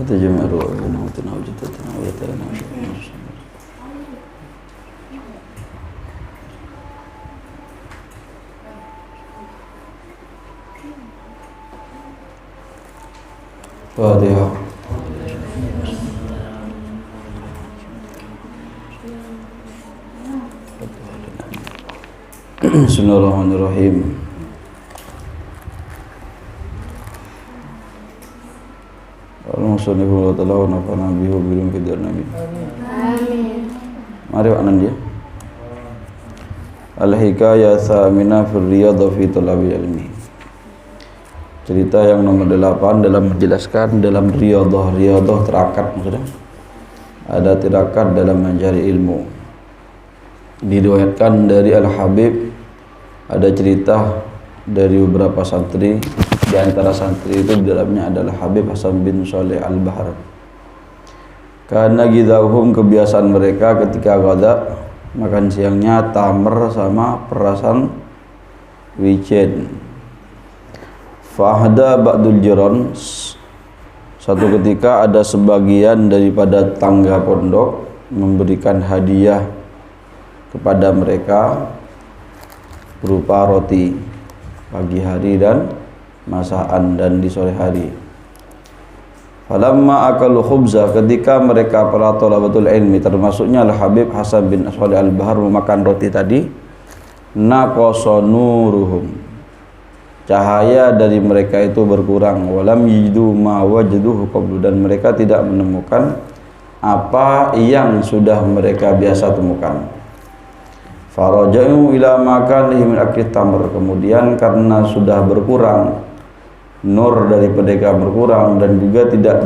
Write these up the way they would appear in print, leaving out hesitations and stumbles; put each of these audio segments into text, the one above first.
tajamaru wa tanawajatana wa yatalana Fatihah. Bismillahirrahmanirrahim. Al-Musannifu wa ta'ala wa nafa'ana bihi wa bihi fi nabi. Amin. Mari anan dia. Al-hikayah thamina fi riyadha fi talabil ilmi. Cerita yang nomor 8 dalam menjelaskan dalam riyadhah. Riyadhah tirakat maksudnya. Ada tirakat dalam mencari ilmu. Diriwayatkan dari Al-Habib, ada cerita dari beberapa santri. Di antara santri itu di dalamnya adalah Habib Hasan bin Saleh Al-Bahar. Karena gidahum, kebiasaan mereka ketika ghada, makan siangnya tamr sama perasan wijen. Fahda ba'dul jiran, satu ketika ada sebagian daripada tangga pondok memberikan hadiah kepada mereka berupa roti pagi hari dan masakan dan di sore hari. Falamma akalu khubza, ketika mereka para thalabatul ilmi termasuknya Al-Habib Hasan bin Saleh Al-Bahar memakan roti tadi, naqasa nuruhum, cahaya dari mereka itu berkurang, walam yajidu ma wajaduhu qablu, dan mereka tidak menemukan apa yang sudah mereka biasa temukan. Faraja'u ila makanihim min akli tamr, kemudian karena sudah berkurang nur dari mereka berkurang dan juga tidak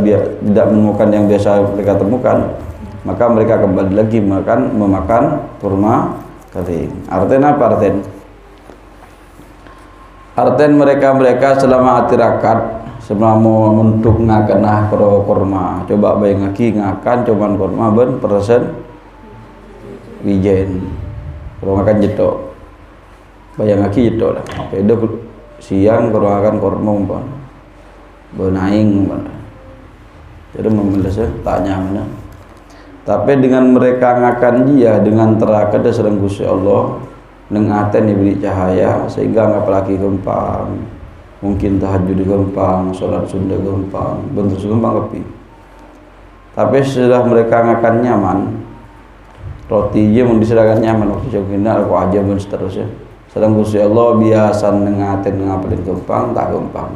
menemukan yang biasa mereka temukan, maka mereka kembali lagi memakan kurma kering. Artinya apa artinya? Arten mereka selama atirakat selama untuk ngakenah kurma, coba bayang lagi ngakan cuman kurma ben persen wijen, kalau makan jedok bayang lagi jedok lah, beda siang kalau makan kurma umpam benaing umpam, jadi memelesnya tak nyaman. Tapi dengan mereka ngakan dia dengan terakat sedang Gusti Allah nengaten diberi cahaya sehingga apalagi gampang, mungkin tahajud gampang, sholat Sunda gampang, bentuk gampang kopi. Tapi setelah mereka ngakan nyaman, rotinya mau diserahkan nyaman, waktu jauhina aku aja pun seterusnya. Sedang Gusti Allah biasa nengaten ngapalin gampang, tak gampang.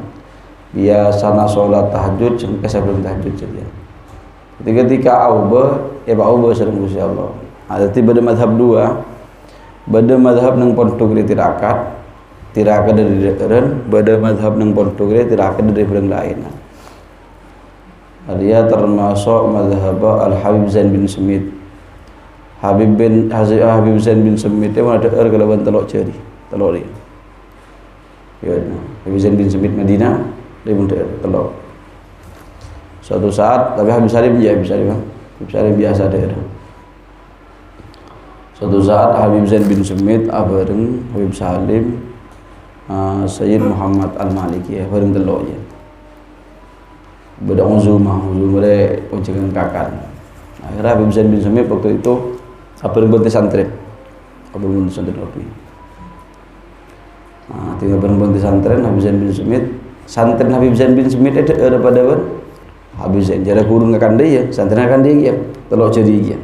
Biasa sholat tahajud sampai sebelum tahajud saja. Ketika aubah, aubah sedang Gusti Allah. Ada tiba di madhab dua. Bada madhab nang pondok di tirakat dari dekaran, bada madhab nang pondok di tirakat dari barang lain. Dia termasuk madhab Al-Habib Zain bin Smith. Habib Zain bin Smith itu ada kelaban telok jari, telok ni. Ya, Habib Zain bin Smith Madinah dia pun telok. Suatu saat, tapi Habib Salim biasa dia. Suatu saat Habib Zain bin Smith bareng Habib Salim, Sayyid Muhammad Al-Maliki bareng teloknya. Beda uzumah dia puncengan kakan. Akhirnya Habib Zain bin Smith waktu itu bareng santren kopi. Tinggal bareng santren Habib Zain bin Smith. Santren Habib Zain bin Smith ada pada Habib Zain jadi guru ngakan dia, santren akan dia telok jadi dia.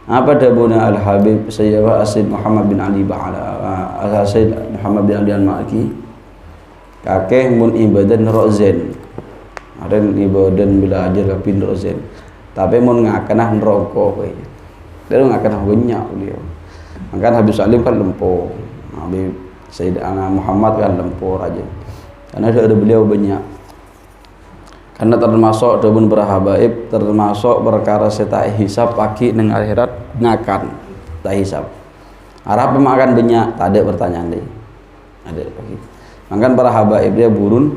Apa dabuna Al-Habib Sayyid Muhammad bin Ali Ba'ala Sayyid Muhammad bin Ali Al-Maliki kakek mun ibadan rozen, ada ibadan belajar kapin rozen, tapi mun ngakenah neraka kowe dia ngakenah banyak beliau. Maka Habib Salim kan lempo, Habib Sayyid Muhammad kan lempo aja karena ada beliau banyak. Karena termasuk dabun berhabaib, termasuk perkara setai hisab pagi neng akhirat ngakan tak hisab. Arab makan banyak, tak ada pertanyaan deh. Ada pagi. Makan para habaib dia burun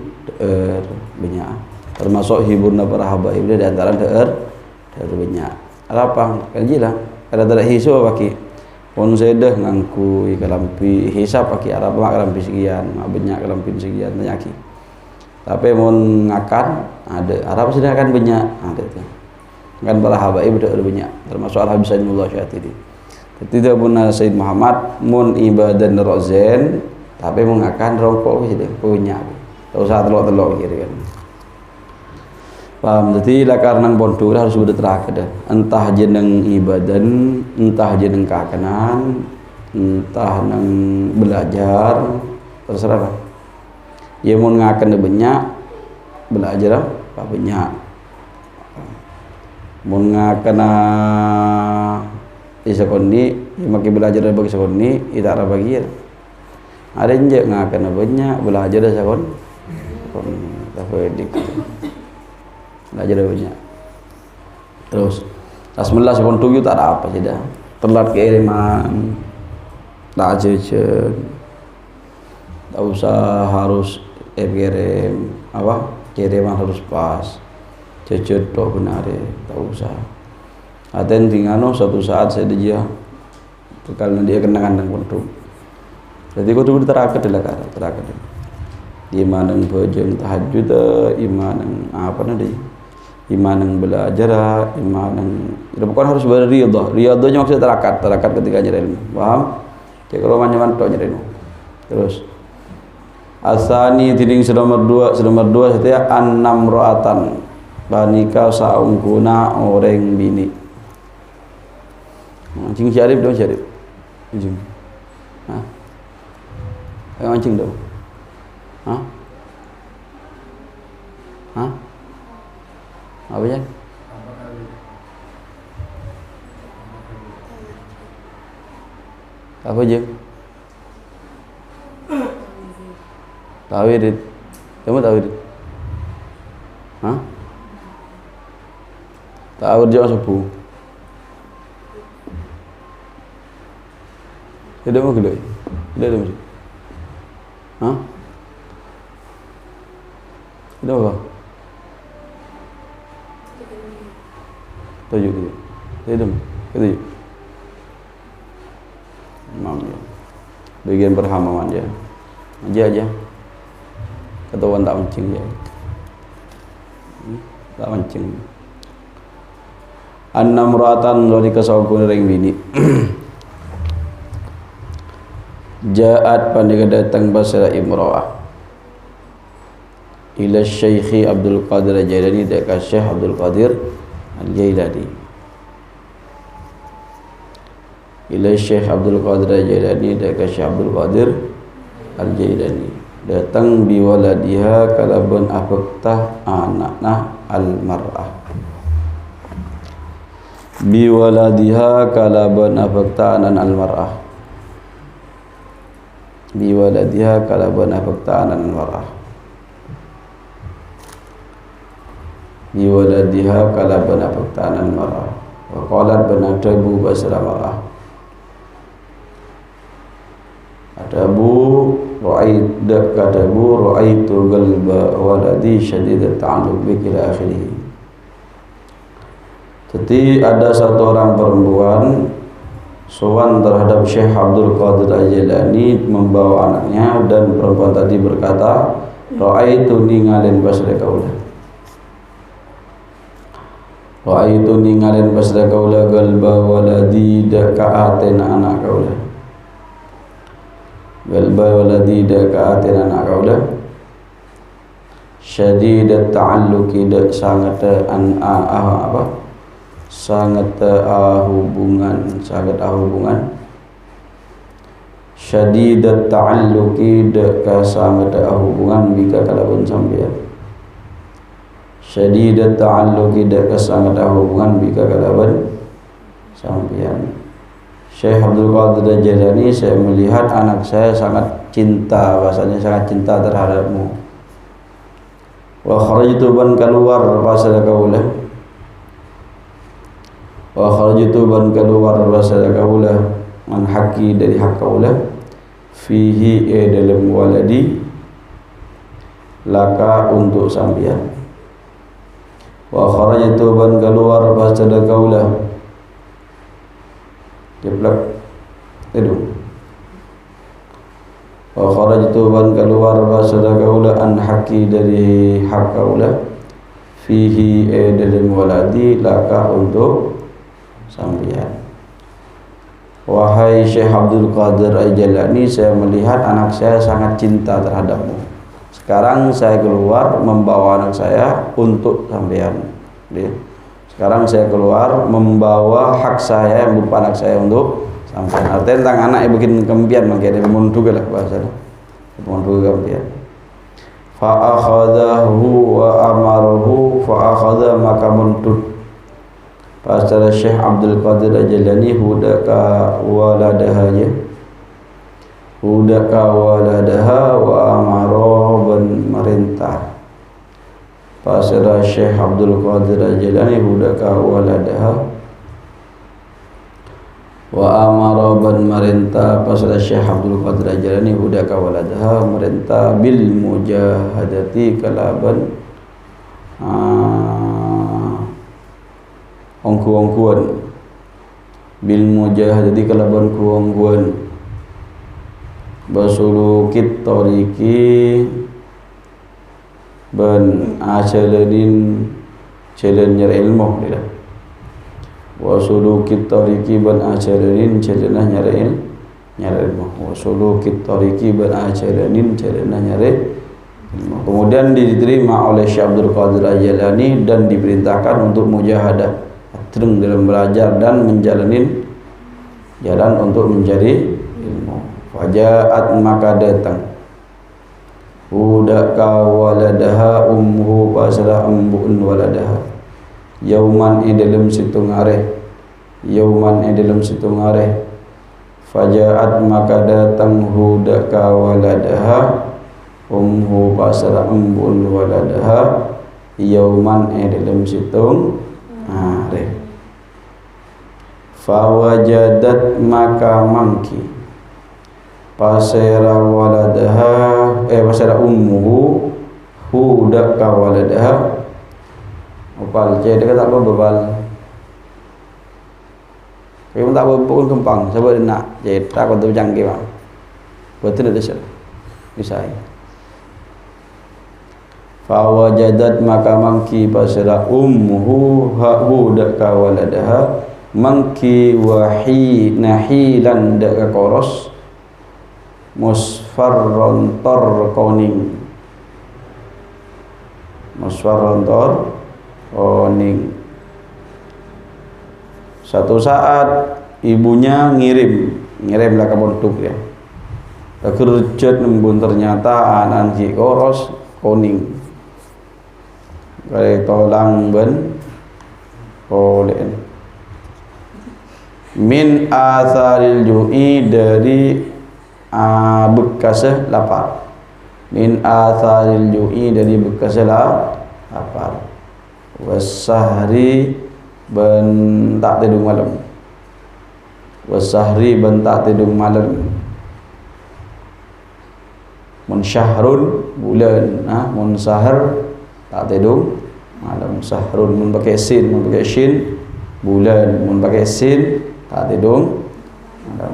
banyak. Termasuk hiburna para habaib dia di antara banyak. Apa? Kan jelas. Ada hisab pagi. Pun sedah ngangku kalampi hisab pagi Arab mak kalampi sekian, banyak kalampi sekian banyak. Tapi mun ngakan ada Arab sedang akan banyak ada tu. Kan para habaib ada banyak termasuk Al-Habibullah Syatili. Tidak pun Said Muhammad mun ibadan rozen tapi mun ngakan rokok saja punya. Tak usah telok-telok kira kan. Paham? Jadi lah karena pontu harus sudah terakhir dah. Entah jeneng ibadan, entah jeneng kakanan, entah nang belajar, terserah lah. Ya mau ngakan banyak, belajar apa banyak. Mau ngakan di sekondi, ya makin belajar bagi sekondi, tidak ada bagi ya. Ada yang ngakan banyak, belajar dah sekondi. Tapi dik. Belajar banyak. Terus Bismillah sepon tujuh tak ada apa sih dah. Telat kiriman, tak jajan, tak usah harus kirim apa kiriman harus pas, jajan doh benar tak usah. Aten tingano suatu saat saya dia, kalau dia kenangan dengan pontu. Jadi kau tu terakhir adalah terakhir. Iman yang bejeng tahajud, iman yang apa nanti? Iman yang belajar, iman yang bukan harus berriyadhah. Riyadhahnya maksudnya terakat ketika nyari ilmu. Paham? Cek kalau manjaman nyari ilmu. Terus asani tiding nomor 2 setia annam roatan banika saungkuna orang bini. Mancing syarif dong syarif. Mancing. Hah? Mancing dong. Hah? Hah? Apa ya? Apa je? Tawhid. Kamu tawhid? Hah? Tawhid jauh sepuh. Tidak mau kedai. Tidak mau. Hah? Tidak apa? Tujuh. Tidak. Tujuh. Imam ya. Bagian perhamaman dia. Aja. Ketahuan tak mancing ya. Tak mancing. Annam ra'atan dari kesawpun ring bini. Ja'at pandega datang basara imra'ah ila Syekh Abdul Qadir Al-Jailani dekat Syekh Abdul Qadir Al-Jailani. Ila Syekh Abdul Qadir Al-Jailani dekat Syekh Abdul Qadir Al-Jailani. Datang biwaladiha kalaban afaktah anakna al-mar'ah. Biwaladiha kalaban afaktah anan al-mar'ah. Biwaladiha kalaban afaktah anan al-mar'ah. Biwaladiha kalaban afaktah anan al-mar'ah. Wa qalat banatabu basra mar'ah. Katabu ra'aitu qalba waladi syadidat ta'alluq bi ila akhirih. Jadi ada satu orang perempuan sowan terhadap Syekh Abdul Qadir Al-Jailani membawa anaknya, dan perempuan tadi berkata, ra'aitu ningalin basra kaula. Ra'aitu ningalin basra kaula qalba waladi daka'atin anak kaula. Galba waladi daka'atin anak kaulah syadidat ta'alluqi dak sangat sangat hubungan syadidat ta'alluqi dak sangat hubungan bika kalawan sampeyan. Syadidat ta'alluqi dak sangat hubungan bika kalawan sampeyan. Syekh Abdul Qadir Al-Jailani, saya melihat anak saya sangat cinta, bahasanya sangat cinta terhadapmu. Wa kharajtu ban keluar pasal kaulah. Wa kharajtu ban keluar pasal kaulah man haqi dari hak kaulah fihi dalam waladi laka untuk sampeyan. Wa kharajtu ban keluar pasal kaulah jeblak itu. wa kharajtu ban keluar basada kaula an haqi dari hak kaula fihi dalam waladi laka untuk sampeyan. Wahai Syekh Abdul Qadir Al-Jailani, saya melihat anak saya sangat cinta terhadapmu. Sekarang saya keluar membawa anak saya untuk sampeyan. Sekarang saya keluar membawa hak saya yang berupa anak saya untuk sampeyan. Artinya tentang anak yang bikin kempian makanya mohon juga lah bahasanya. Mohon juga kempian. Fa akhadahu wa amaruhu fa akhadha maka menuntut. Pasal Syekh Abdul Qadir Al-Jailani hudaka waladaha ya. Hudaka waladaha wa amara ban merintah. Pasal Syekh Abdul Qadir Al-Jailani hudaka waladaha wa amara ban merintah. Pasal Syekh Abdul Qadir Al-Jailani hudaka waladaha merintah bil mujahadati kalaban ongku-ongkuan bil mujahadati kalaban ku-ongkuan basulukit tariki ban ajaladin jalan nyari ilmu dia wasulukit tariki ban ajaladin jalan nyari ilmu wasulukit tariki ban ajaladin jalan nyari ilmu. Kemudian diterima oleh Syekh Abdul Qadir Al-Jailani dan diperintahkan untuk mujahadah terus dalam belajar dan menjalani jalan untuk mencari ilmu. Fajaat maka datang hudaka waladaha ummuhu pasala umbu'un waladaha yauman dalam situng areh yauman dalam situng areh. Fajaat maka datang hudaka waladaha ummuhu pasala umbu'un waladaha yauman dalam situng areh. Fawajadat maka mangki pasera waladaha pasera ummuhu hudaka waladaha opal je dia tak apa bebal kamu tak apa pun kempang sebab dia nak cerita kau tu jangki bang betul ada sel bisa fawajadat maka mangki pasera ummuhu hudaka waladaha mangki wahi nahilan dak koros musfarron tor koning musfarron tor koning. Satu saat ibunya ngirimlah ke bentuk ya kerjat nembun ternyata anak si koros koning kali tolang ben kolen min atharil ju'i dari bekas lapar. Min atharil ju'i dari bekas lapar. Wasahri bentak tidur malam. Wasahri bentak tidur malam. Munsyahrun bulan, munsahar tak tidur malam. Sahrun mun pakai sin, mun pakai shin bulan, mun pakai sin tak tidur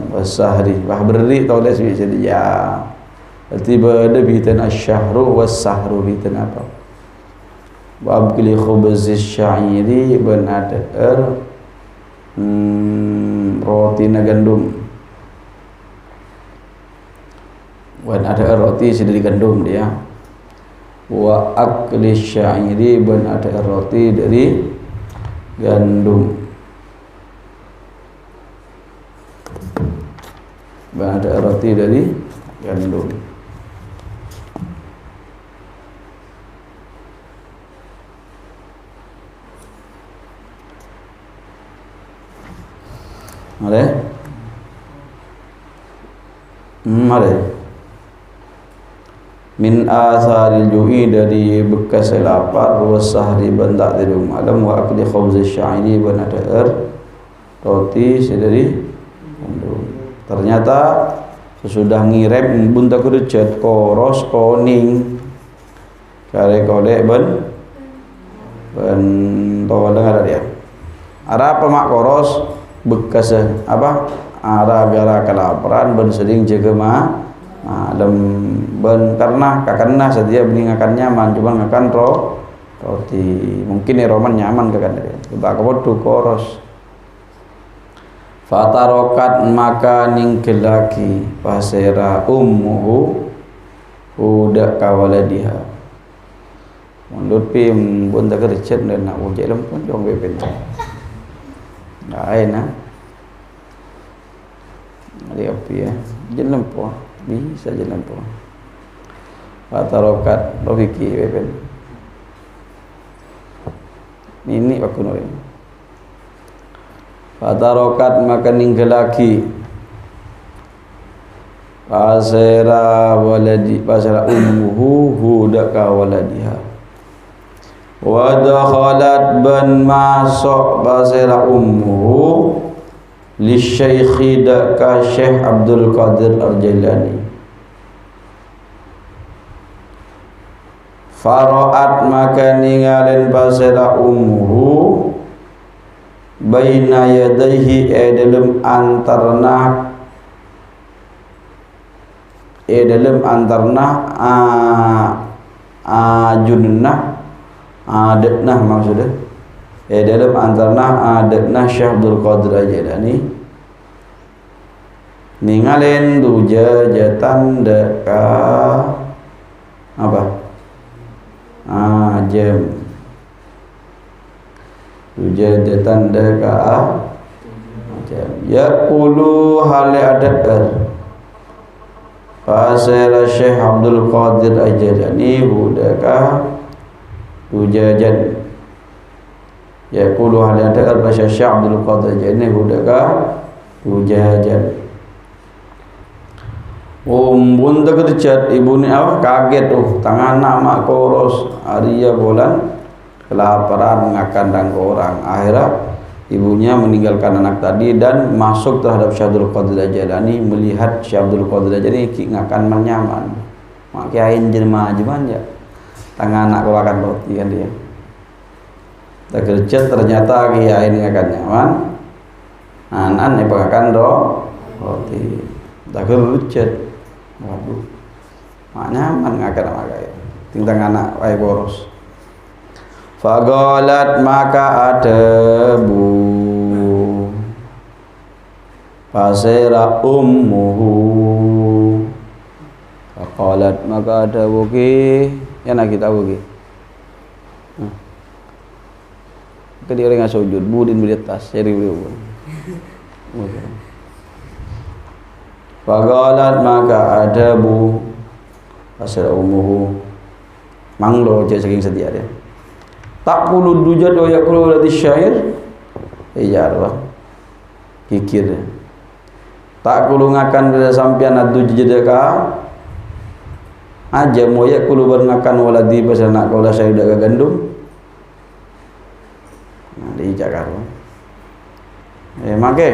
wasahri bah beri tau dah jadi ya tiba ada bitan asyahru wasahru bitan apa bab kili khubz syairi ban ada roti gandum ban ada roti dari gandum dia wa akli syairi ban ada roti dari gandum ada roti dari gandum. Ada? Ada. Min atharil ju'i dari bekas lapar wasahri bandak tidur malam wa akli khubz syairi ban ada roti dari gandum. Ternyata sesudah ngirim bunta kerjat koros koning kare kodek ben tolong ada dia ara apa mak koros bekas apa ara gara kelaparan ben seding jaga Dalam ben karena kakana sedia bening akan nyaman cuma ngakan roti mungkin roman nyaman kakana tiba kabotu koros fatarokat maka ningkelaki pasera ummuhu udak kawaladiha mundur pim pun tak kerja dan nak ujek lempun jong bepen lain dia api jalan po bisa jalan po fatarokat logiki bepen ini aku nuri fatarokat maka ninggalaki pasera waladi pasera ummuhu hudaka waladiha wa dakhalat ban masuk pasera ummuhu li syaikhi daka Syekh Abdul Qadir Al-Jailani faraat maka ningalin pasera ummuhu baina yadaihi dalam antarna junnah adetnah maksudnya dalam antarna adetnah Syekh Abdul Qadir Al-Jailani ningalin duja jatan deka apa jam duja jatan deka jam yaqulu hal adat pasal Syekh Abdul Qadir Al-Jailani hudaka hujajan yaqulu hal adat pasal Syekh Abdul Qadir Al-Jailani hudaka hujajan bunda kerjat ibu ni kaget tangan nak koros Arya bulan kelaparan ngakan dan orang akhirnya ibunya meninggalkan anak tadi dan masuk terhadap Syekh Abdul Qadir Al-Jailani melihat Syekh Abdul Qadir Al-Jailani ngakan menyaman mak kiain jelma ya tangan anak makan roti kan dia tak kerja ternyata kiain ngakan nyaman anak makan roti tak kerja waduh mak nyaman ngakan makai tinggal anak wae boros faqalat maka adabu pasera ummuhu faqalat maka adabu ki ya nak kita tahu ki dia orang sujud budin di atas cari beliau faqalat maka adabu pasera ummuhu manglo je saking sedia dia tak puluh dujat wa yakulu lati syair ijarah kikir tak puluh ngakan bila sampian adu jadaka aja mo yakulu bernakan waladi pasal nak kau syair daga gandum di Jakarta make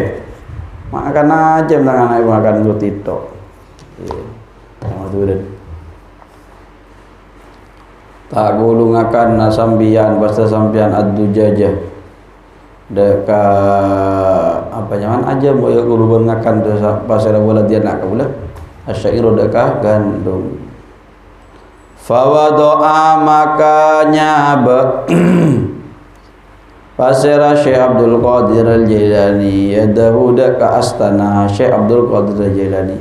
makan aja tangan anak makan roti tok tak gulungakan nasambian bahasa sampian adu jajah deka apa nyaman aja mau ya guru bengakan pasal bola dia nak pula asyairu deka gandum fawadoa makanya pasera Syekh Abdul Qadir Al-Jailani yadahu deka astana Syekh Abdul Qadir Al-Jailani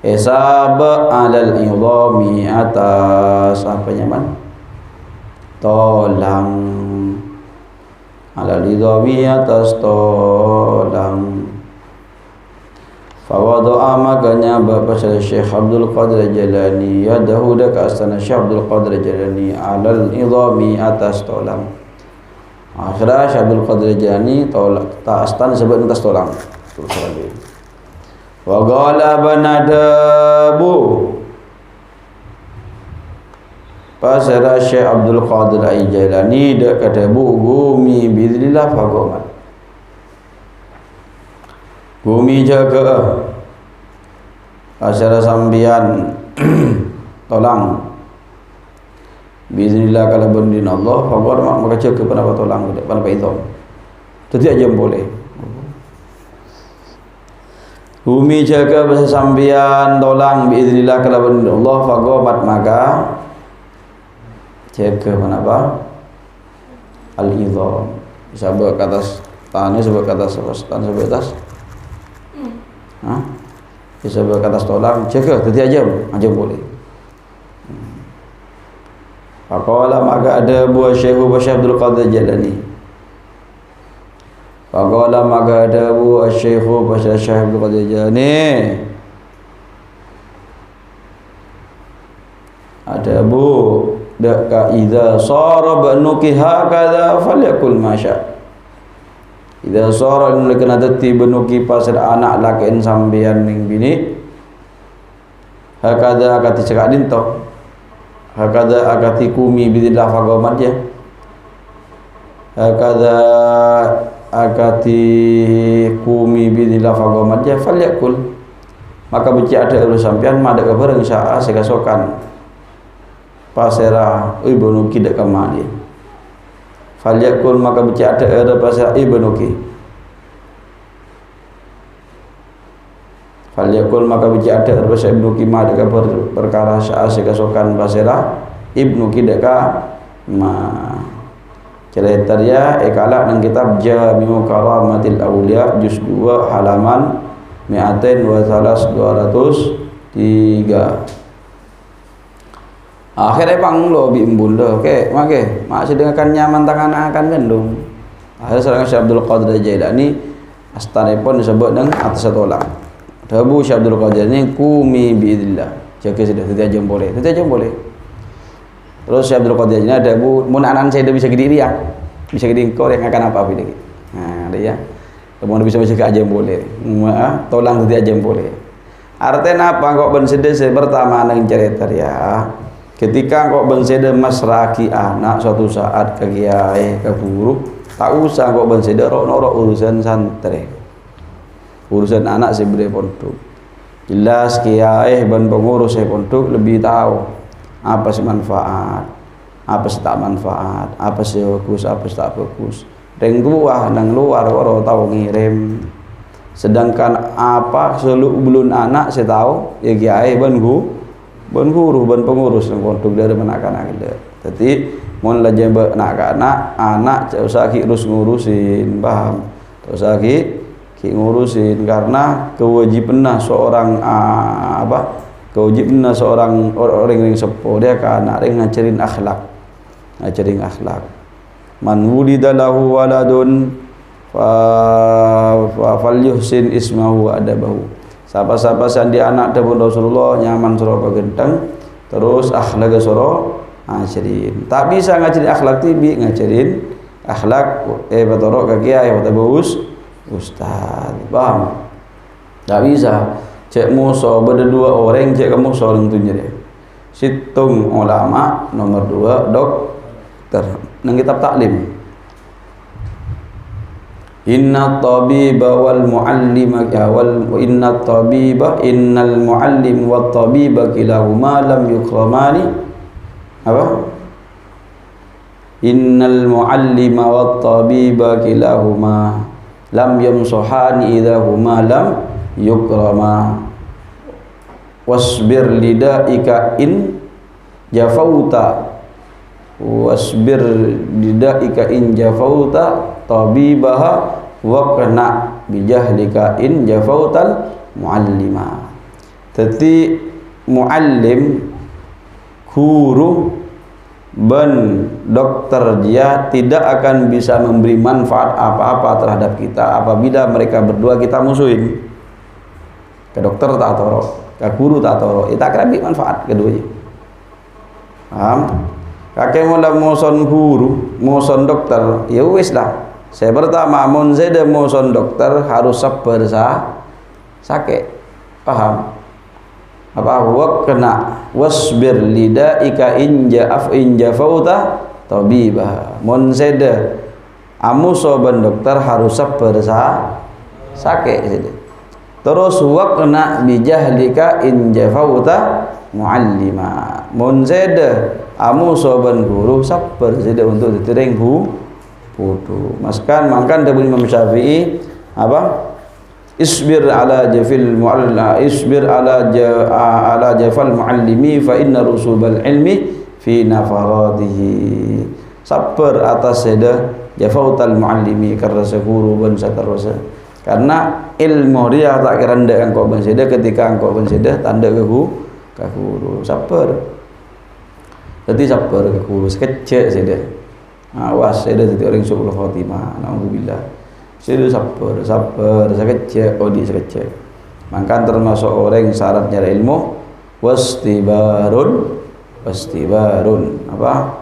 esab alal idhami atas apa nyaman tolang alal idhami atas tolang fawadoa makanya bapak saya Syekh Abdul Qadir Al-Jailani yadahu deka astana Syekh Abdul Qadir Al-Jailani alal idhami atas tolang akhirnya Syekh Abdul Qadir Al-Jailani tak astan sebab atas tolang terus lagi wa qala banadabu pasara Syekh Abdul Qadir Al-Jailani dak kata bumi bidzillah fagomat bumi jaga pasara sambian tolang bidzillah kalau bendin Allah fagomat maka jaga pada tolang pada itu jadi aja boleh Bumi jaga bahasa sambian tolang biiznillah kalawan Allah fagomat maka jaga menapa al-idham bisa buat ke atas tanah sebab ke atas tanah sebab atas bisa buat ke atas tolang jaga tadi aja boleh. Faqala maka ada buah Syekh Abdul Qadir Jalani. Faqala maka ada buah Syekh Abdul Qadir Jalani. Ada bu daka idza sara banuki hakadha falyakul masya. Idza sara nulkan adati banuki pasir anak lakin sambian ning bini. Hakadha akati cekak dinto. Hakadha akati kumi bidillah faqamat ya. Hakadha akati kumi bidillah faqamat ya falyakul. Maka beci ada urus sampean madak kabareng saa sekasokan pasera ibnu kidak kamali. Falyakul maka beci ada pasera ibnu ki. Falyakul maka beci ada pasera ibnu ki madak kabar perkara saa sekasokan pasera ibnu kidak ma. Cerita dia ekala nang kitab Jami'u Karamatil Auliya juz 2 halaman 203. Akhirnya panglo bimbul dah. Okey, make. Mak sedengkan nyaman tangan akan gendong. Akhirnya seorang Syekh Abdul Qadir Jailani astanipun disebut dengan atas tolang. Dabu Syekh Abdul Qadir ni kumi biidillah. Jaga sudah tidak boleh. Terus Syekh Abdul Qadir ini ada bu mun anan saya bisa gede dia. Bisa gede engkau yang akan apa pilih. Nah, dia. Kemudian bisa jaga aja boleh. Tolang tidak aja boleh. Artinya apa kok ben sedese pertama nang cerita dia. Ketika kok bensede masraki anak suatu saat ke kiai ke guru, tak usah kok bensede rok urusan santri. Urusan anak sebre pondok. Jelas kiai ban pengurus pondok lebih tahu apa sih manfaat, apa sih tak manfaat, apa sih bagus, apa sih tak bagus. Deng tua nang luar ora tahu ngirim. Sedangkan apa seluruh belun anak saya tahu ya kiai ban guru ban pengurus yang pondok dari menakan ada. Jadi mun lajeng anak cak usah ki urus ngurusin, paham? Tak usah ki ngurusin karena kewajiban seorang kewajiban seorang orang yang sepuh dia kan ring ngajarin akhlak. Man wulida lahu waladun fa falyuhsin ismahu adabahu. Siapa-siapa sandi anak dapun Rasulullah nyaman sura pagenteng terus akhlak sura ngajarin. Tak bisa ngajarin akhlak tibi, ngajarin akhlak batoro ka kiai wa tabus ustaz. Paham? Tak bisa. Cek muso beda dua orang cek kamu seorang tu dia. Situng ulama nomor 2 dokter nang kitab taklim. Inna tabiba wal muallima innal muallim wat tabiba kilahuma lam yukramani apa? Innal muallima wat tabiba kilahuma lam yamsuhani idahuma lam yukrama wasbir lidaika in jafauta tabibaha wa qana bijahlika in jafautal muallima. Jadi muallim guru ben dokter dia tidak akan bisa memberi manfaat apa-apa terhadap kita apabila mereka berdua kita musuhin. Ke dokter tak toro, ke guru tak toro, itu akan ambil manfaat keduanya. Paham? Kakek mula muson guru, muson dokter, ya wis lah. Saya pertama mun zeda muson dokter harus sabar sakit. Paham? Apa huwa kena wasbir lidaika in jafauta tabibah. Mun zeda amu soban dokter harus sabar sakit zeda. Terus waqna bijahlika in jafauta muallima. Mun zeda amu soban guru sabar zeda untuk ditereng bodoh. Makan dari Imam Syafi'i apa? isbir ala jafal muallimi fa inna rusubal ilmi fi nafaratihi. Sabar atas seda jafautal muallimi karena guru ban satarasa. Karena ilmu dia tak kira ndak engkau ban seda ketika engkau ban seda tanda ke guru. Sabar. Jadi sabar ke guru sekecek seda. Awas seda jadi orang suul khatimah. Nauzubillah. Sudah sabar, sekecek, sekecek. Maka termasuk orang yang syaratnya ilmu wastibarun, apa?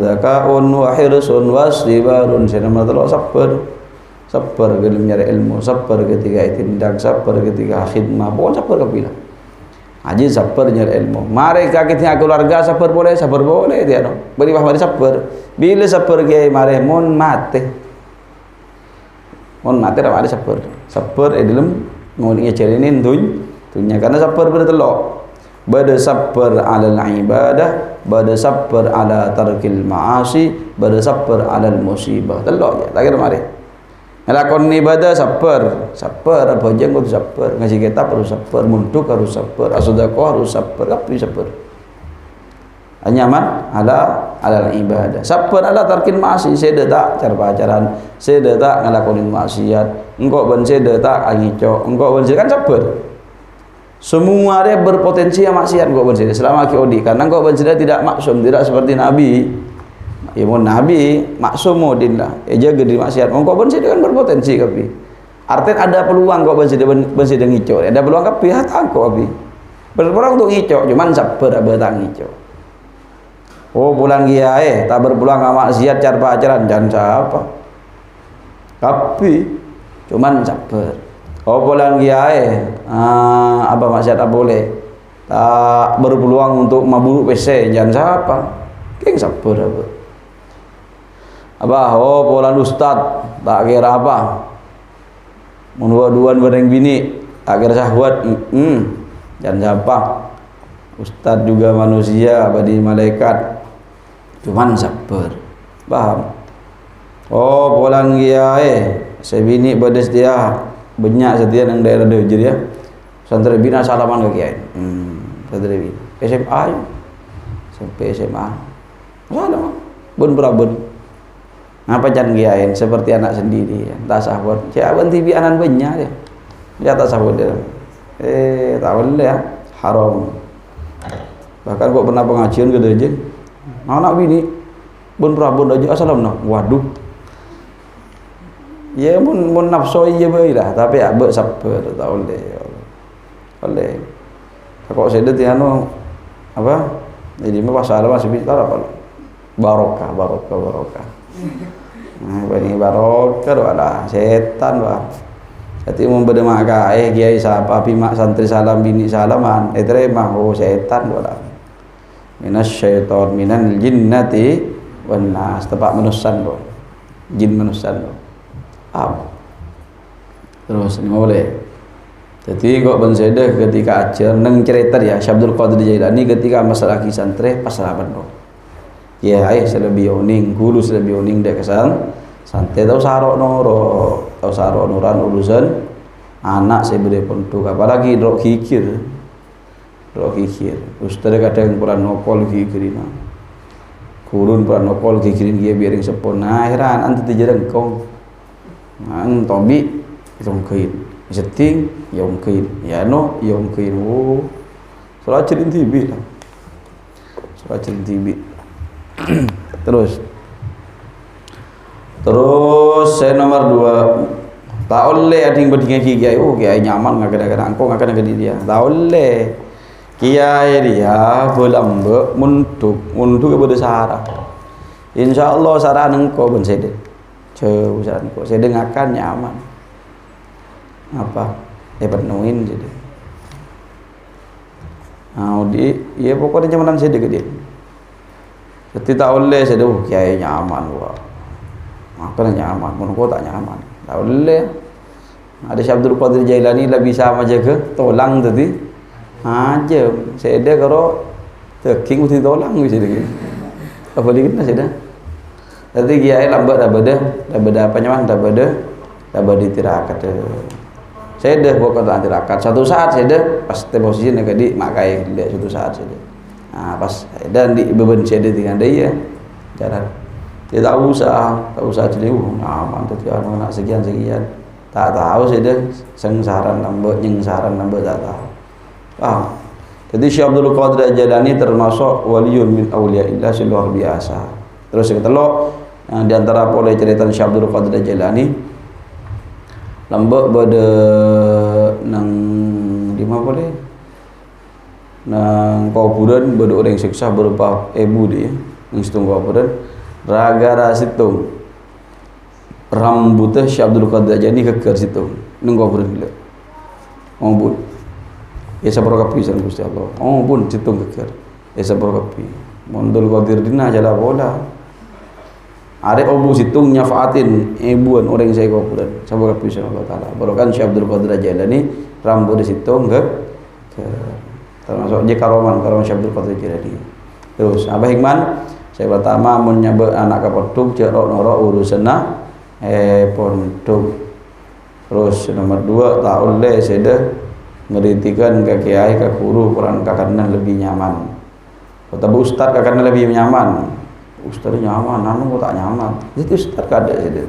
Dzakaun wa hirsun wastibarun. Saya nama Allah sabar dalam nyari ilmu, sabar ketika tindak, sabar ketika khidmah, pokoknya sabar kabila. Aji sabar nyari ilmu. Mari kita keluarga sabar boleh dia no. Beri mari sabar. Bila sabar kiai mari mon mate. Mon mati ada sabar dalam ngolinya cerinin dunya karena sabar bertelok bada sabar ala ibadah, bada sabar ala tarkil ma'asi, bada sabar ala musibah telok je tak kira mari ngelakon ibadah sabar apa aja kau sabar ngaji kitab harus sabar, muntuk harus sabar, asodaqah harus sabar, apa sabar anyaman ala ibadah. Sabar ala tarkin maasi, seda tak cara pacaran, seda tak ngelakonin maksiat, engkau ban seda tak angico, engkau ban kan sabar. Semua dia berpotensi maksiat engkau ban seda selama kiodi, karena engkau ban seda tidak maksum, tidak seperti Nabi. Ya mun Nabi maksum modin lah, jaga diri maksiat. Engkau ban seda kan berpotensi kapi. Artinya ada peluang engkau ban seda ngico, ada peluang kapi hatangko kapi. Berpeluang untuk ngico, cuman sabar abah ngico. Oh bulan giae tak berpulang sama maksiat cara pacaran jangan siapa tapi cuman sabar. Oh bulan giae apa maksiat tak boleh tak berpeluang untuk mabuk PC jangan siapa keng sabar apa oh bulan ustad tak kira apa menua-duan bareng bini tak kira syahwat jangan siapa ustad juga manusia badi malaikat cuman sabar paham. Oh pulang giae sebini bedes dia banyak setia yang daerah Dejir ya santri bina salaman ke kiai santri bina SMA sampai SMA mana bun berabun ngapa can giain seperti anak sendiri tak sahwat ciaban TV anan banyak dia tak sahwat dia tak boleh ya haram. Bahkan kok pernah pengajian ke Dejir anak bini bun prabun aja assalam nah waduh ya mun nafsu iya bae lah tapi abek sabar tak boleh kok saya det anu apa jadi mah pasal masih bicara apa barokah nah ini barokah wala setan wah jadi mun bede maka kiai sapa pimak santri salam bini salaman terima oh setan wala minas syaitan minal jinnati wan nas tepak manusan lo jin manusan lo terus ini boleh jadi kok ben sedah ketika ajar neng cerita ya Syabdul Qadir Jailani ketika masalah santri pasalaban lo ya ai selebih oning hulu selebih oning dek kesan santai tau sarok nuran urusan anak saya beri pontuk apalagi drok kikir ustaz kadang puran nopol kikirin kurun puran nopol kikirin dia biaring sepon nah heran antu tijarang kong ang tobi yongkein setting yongkein ya no yongkein oh salat cerin TV terus saya nomor 2 tak oleh ada yang berdingan kiai oh kiai nyaman nggak kadang-kadang angkong nggak kadang-kadang dia tak oleh kiai dia belambek muntuk kepada sarah insyaallah sarah engkau ben sede jauh sarah engkau sede ngakan nyaman apa penuhin jadi di ya pokoknya nyamanan sede ke dia jadi tak oleh sede kiai nyaman wah makan nyaman mun kau tak nyaman tak boleh ada Syabdul Qadir Jailani lah bisa menjaga tolang tadi aja saya ada kalau teking mesti tolang bisa lagi apa lagi kita sudah tadi kiai lambat dah beda apa nyaman dah beda tirakat saya dah buat kata tirakat satu saat saya dah pas posisi nak di makai dia satu saat saya dah pas dan di beban saya dah dengan dia jalan dia tak usah celiu mantap dia nak sekian tak tahu saya dah sengsaran nambah nyengsaran nambah tak tahu jadi Syekh Abdul Qadir Al-Jailani termasuk waliun min awliyaillah luar biasa. Terus yang telok yang diantara oleh cerita Syekh Abdul Qadir Al-Jailani lambak pada nang di mana boleh nang kuburan pada orang siksa berupa ibu dia nang situng kuburan ragara situng rambutnya Syekh Abdul Qadir Al-Jailani keker situng nang kuburan gila ngombut ya sabar kapi san Gusti Allah pun situng keker ya sabar kapi mondol Qadir dina jala bola arek obu situng nyafaatin ibuan orang saya kuburan sabar kapi san Allah taala barokan Syekh Abdul Qadir Al-Jailani rambut di situng termasuk je karoman Syekh Abdul Qadir Al-Jailani. Terus Abah Hikman saya pertama menyebut anak kapoduk cerok norok urusana pondok. Terus nomor 2 tak oleh saya meritikan ke kiai ke guru kurang kakaknya lebih nyaman. Tapi ustaz kakaknya lebih nyaman. Ustaz nyaman, anu tak nyaman. Jadi ustaz kada saya.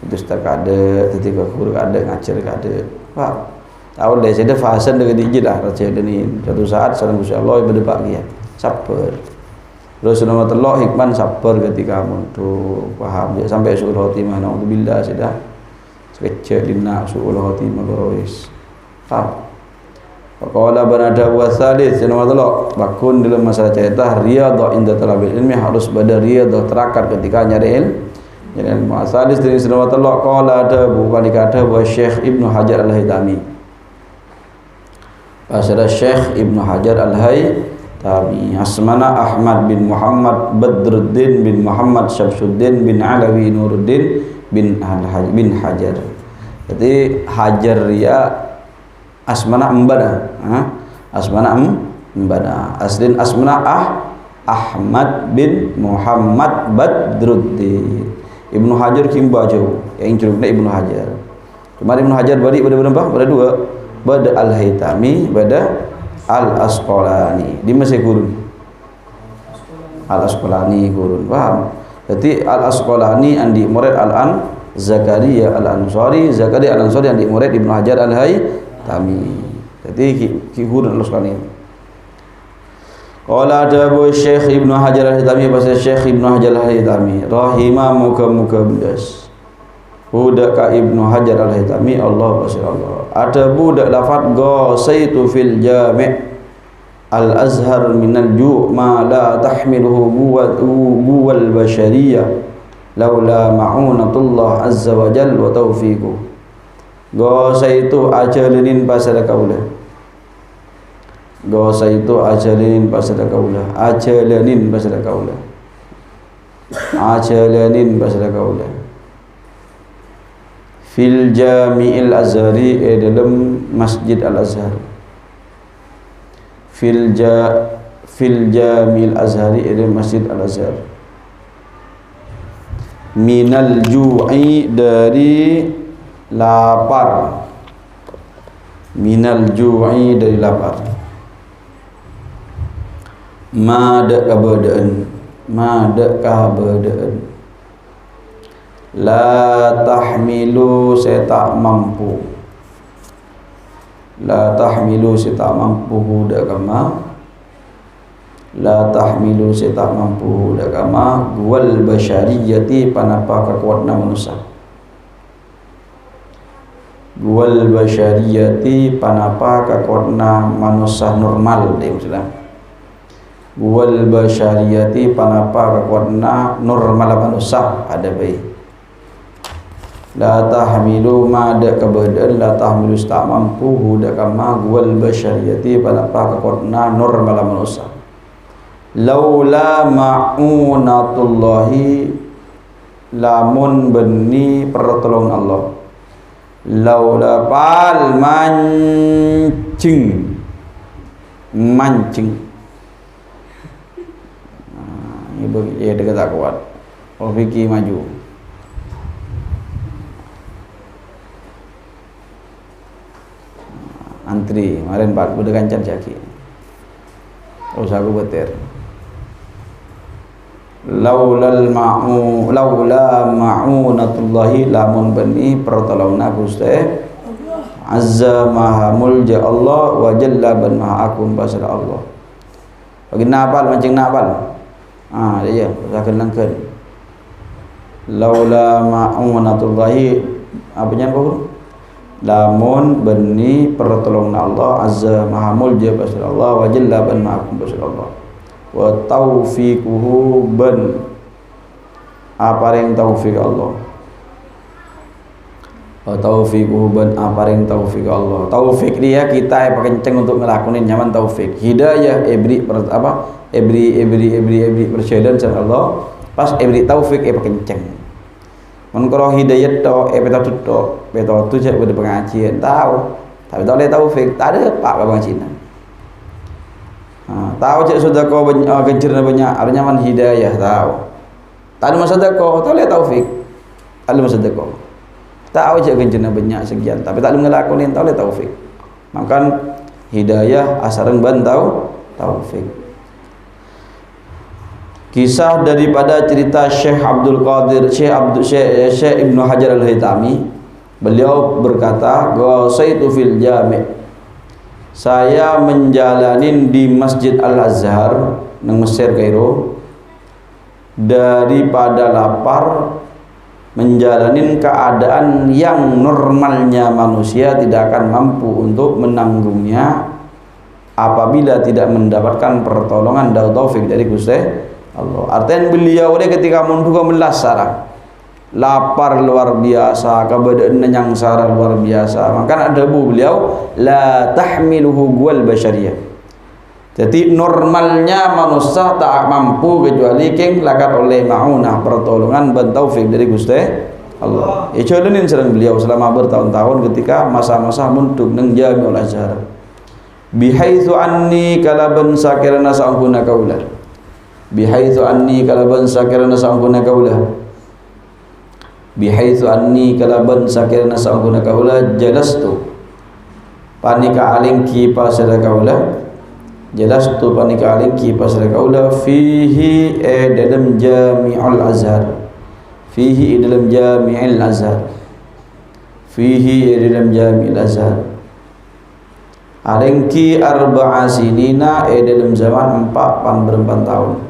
Itu ustaz kada, jadi ke guru kada ngajar kada. Pak tahu deh saya fahasan dengan dijil lah raja ini satu saat salam Gusti Allah berdebat dia sabar terus nomor 3 hikman sabar ketika mundur paham dia sampai suul khotimah naudzubillah sudah sekecil dina suul khotimah gorois qala banada wa salis nomor 3 bakun dalam masalah cerita riyadhah inda talabil ilmi harus pada riyadhah terakat ketika nyari ilmu salis dari nomor 3 qala ada bukan dikata wa Syekh Ibnu Hajar Al-Haytami Asara Syekh Ibnu Hajar Al-Haytami asmana Ahmad bin Muhammad Badruddin bin Muhammad Syamsuddin bin Alawi Nuruddin bin Hajar. Jadi Hajar ya asmana embana asmana embana aslin asmana Ahmad bin Muhammad Badruddin Ibnu Hajar kimba jauh yang curugna Ibnu Hajar. Kemarin Ibnu Hajar bari pada berapa? Pada 2 Bada Al-Haytami, Bada Al-Asqalani. Di Mesir gurun. Al-Asqalani gurun. Paham? Jadi Al-Asqalani andi murid Al-An Zakaria Al-Ansari, Zakaria Al-Ansari andi murid Ibnu Hajar Al-Haytami. Jadi ki gurun Al-Asqalani. Qala ada Abu Syekh Ibnu Hajar Al-Haytami bahasa Syekh Ibnu Hajar Al-Haytami rahimah muka-muka belas. Budak ka Ibnu Hajar Al-Haytami Allah Allah. Ada budak lafaz ghasaitu fil jami' al-azhar minal ju' ma la tahmiluhu buwal bashariyah laula ma'unatullah azza wa jalla wa taufiquh. Ghasaitu ajalanin pasal kaula. Ghasaitu ajalanin pasal kaula. Ajalanin pasal kaula. Ajalanin pasal kaula. Fil Jami'il Azhari dalam Masjid Al-Azhar. Fil Jami'il Azhari dalam Masjid Al-Azhar. Minal ju'i dari lapar. Minal ju'i dari lapar. Mada kabadaan. Mada kabadaan. La tahmilu saya tak mampu. La tahmilu saya tak mampu hudak kama. La tahmilu saya tak mampu hudak kama. Wal bashariyati panapa kekuatna manusia. Wal bashariyati panapa kekuatna manusia normal dia maksudnya. Wal bashariyati panapa kekuatna normal manusia ada baik. La tahmilu ma da kabadaan la tahmilu tak mampu hudak kama wal bashariyati balapa kekuatna normal manusia. Laula ma'unatullahi lamun beni pertolongan Allah. Laula pal mancing ini bagi ya dekat tak kuat. Oh fikir maju. antri kemarin Pak udah kancan caki usah aku beter laula ma'unatullahi lamun bani pertolongan Gusti azza maha mulja Allah wa jalla ban maha agung basara Allah bagi nabal mancing nabal dia usah kenangkeun laula ma'unatullahi apa nya kau lamun bani pertolongan Allah azza maha mulja basara Allah wa jalla ban maha agung basara Allah wa taufiquhu ban aparing taufik Allah wa taufiquhu ban aparing taufik Allah taufik dia kita kenceng untuk ngelakuin nyaman taufik hidayah every percayaan sama Allah pas every taufik kenceng mun kalau hidayah to betul tu je pada pengajian tahu tapi tak boleh taufik tak ada pak bang Cina. Tahu cik sedekah kencurna banyak ada nyaman hidayah tahu tak ada masa sedekah tak boleh taufik tak ada masa sedekah tahu cik kencurna banyak sekian tapi tak ada ngelakonin tak boleh taufik makan hidayah asareng ban taufik. Kisah daripada cerita Syekh Abdul Qadir Syekh Ibnu Hajar Al-Haytami beliau berkata ghasaitu fil jami' saya menjalanin di Masjid Al-Azhar nang Mesir Kairo daripada lapar menjalanin keadaan yang normalnya manusia tidak akan mampu untuk menanggungnya apabila tidak mendapatkan pertolongan dan taufik dari Gusti Allah. Artinya beliau dia ketika menduga melasara lapar luar biasa, keadaan yang sara luar biasa. Maka ada bu beliau la tahmiluhu gual basyariyah. Jadi normalnya manusia tak mampu kecuali keng lakat oleh maunah pertolongan dan taufik dari Gusti Allah. Icolanin serang beliau selama bertahun-tahun ketika masa-masa munduk nang Jami'ul Azhar. Bihaitsu anni kalaban sakirana sa'kuna kaulah. Bihaitsu anni kalaban sakirana sa'kuna kaulah. Bihaitsu anni kalaban sakirana sa'kuna kaulah jalastu panika alingki pasara kaulah jalastu panika alingki pasara kaulah fihi dalam Jami'ul Azhar fihi dalam Jami'ul Azhar fihi dalam Jami'ul Azhar alingki arba'a sinina dalam zaman 4 tahun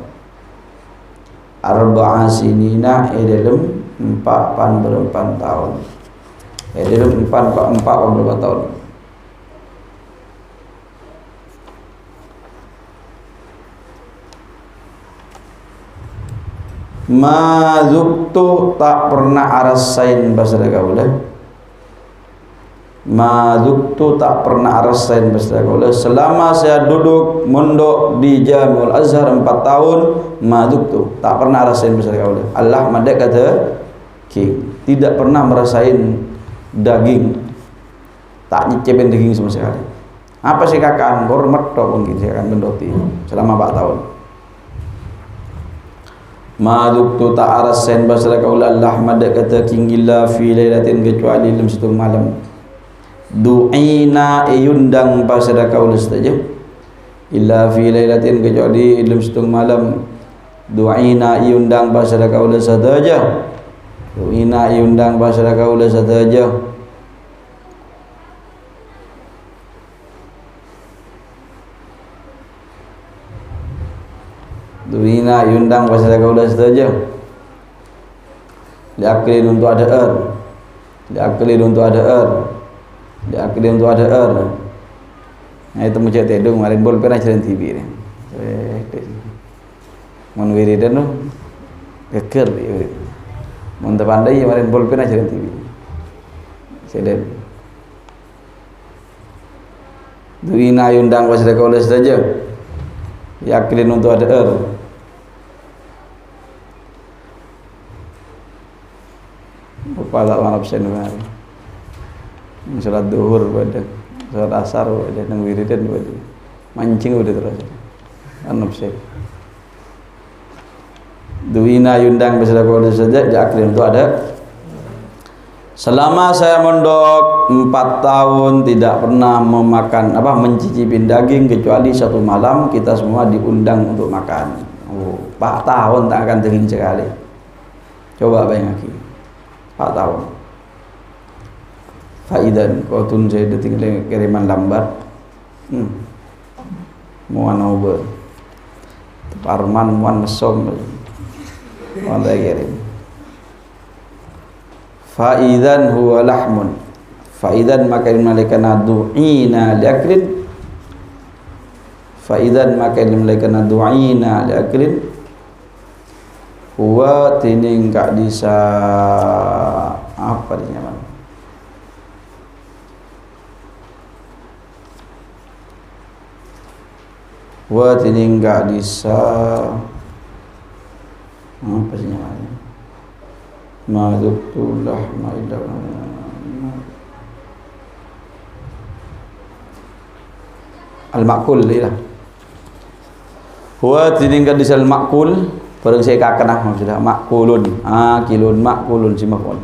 arba'a sinina dalam 4 tahun dalam 4 tahun mazuktu tak pernah arasain bahasa kaulah mazuktu tak pernah arasain bahasa kaulah selama saya duduk mondok di Jami'ul Azhar 4 tahun mazuktu tak pernah arasain bahasa kaulah Allah madak kata tidak pernah merasain daging tak nyicipin daging sama sekali apa sih kakaan hormat tok mungkin saya akan mendoti selama 4 tahun maduktu ta'arasen basra kaula Allah madak kata illa fi lailatin kecuali dalam satu malam du'ina yundang basra kaula saja illa fi lailatin kecuali dalam satu malam du'ina yundang basra kaula saja du'ina yundang basra kaula saja duina yundang pasal kaulah saja diaklin untuk ada diaklin untuk ada diaklin untuk ada nah itu muncul tedung kemarin bol pernah jalan TV ni mun wiridan tu keker dia mun pandai kemarin bol pernah jalan TV sedem duina yundang pasal kaulah saja diaklin untuk ada Kepala malam senwari, salat duhur pada, salat asar pada, nang wiridan pada, mancing udah terus, anap sen. Duina yundang bersama kau saja, jaklim itu ada. selama saya mondok 4 tahun tidak pernah mencicipin daging kecuali satu malam kita semua diundang untuk makan. 4 tahun tak akan daging sekali. Coba bayangkan 4 tahun. Faidan kau tun saya tinggal kiriman lambat. Muan over. Parman muan mesom. Muan kirim. Faidan huwa lahmun. Faidan maka malaikat du'ina liaklin. Faidan maka malaikat du'ina liaklin. Huwa tining kak disa apa dia namanya? Huwa tining kak disa apa dia namanya? Ma'dzubtullah ma'idah al-ma'kul lah. Huwa tining kak disa al-ma'kul. Barang saya kakenah maksudnya makulun, kilun makulun si makul.